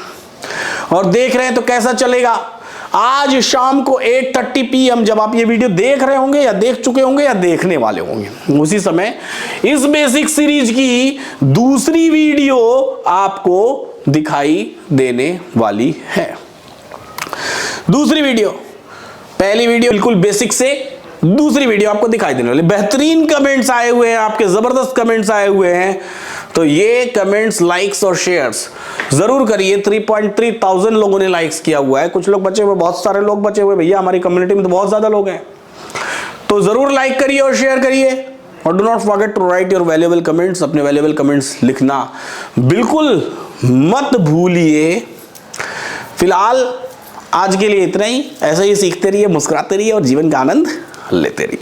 और देख रहे हैं तो कैसा चलेगा। आज शाम को 8:30 PM जब आप ये वीडियो देख रहे होंगे या देख चुके होंगे या देखने वाले होंगे, उसी समय इस बेसिक सीरीज की दूसरी वीडियो आपको दिखाई देने वाली है। दूसरी वीडियो, पहली वीडियो बिल्कुल बेसिक से, दूसरी वीडियो आपको दिखाई देने वाली। बेहतरीन कमेंट्स आए हुए हैं आपके, जबरदस्त कमेंट्स आए हुए हैं, तो ये कमेंट्स, लाइक्स और शेयर्स जरूर करिए। 3.3 थाउजेंड लोगों ने लाइक्स किया हुआ है। कुछ लोग बचे हुए, बहुत सारे लोग बचे हुए भैया, हमारी कम्युनिटी में तो बहुत ज्यादा लोग हैं। तो जरूर लाइक करिए और शेयर करिए, और do not forget to write your valuable comments. अपने वैल्यूएबल कमेंट्स लिखना बिल्कुल मत भूलिए। फिलहाल आज के लिए इतना ही। ऐसे ही सीखते रहिए, मुस्कुराते रहिए और जीवन का आनंद लेते रहिए।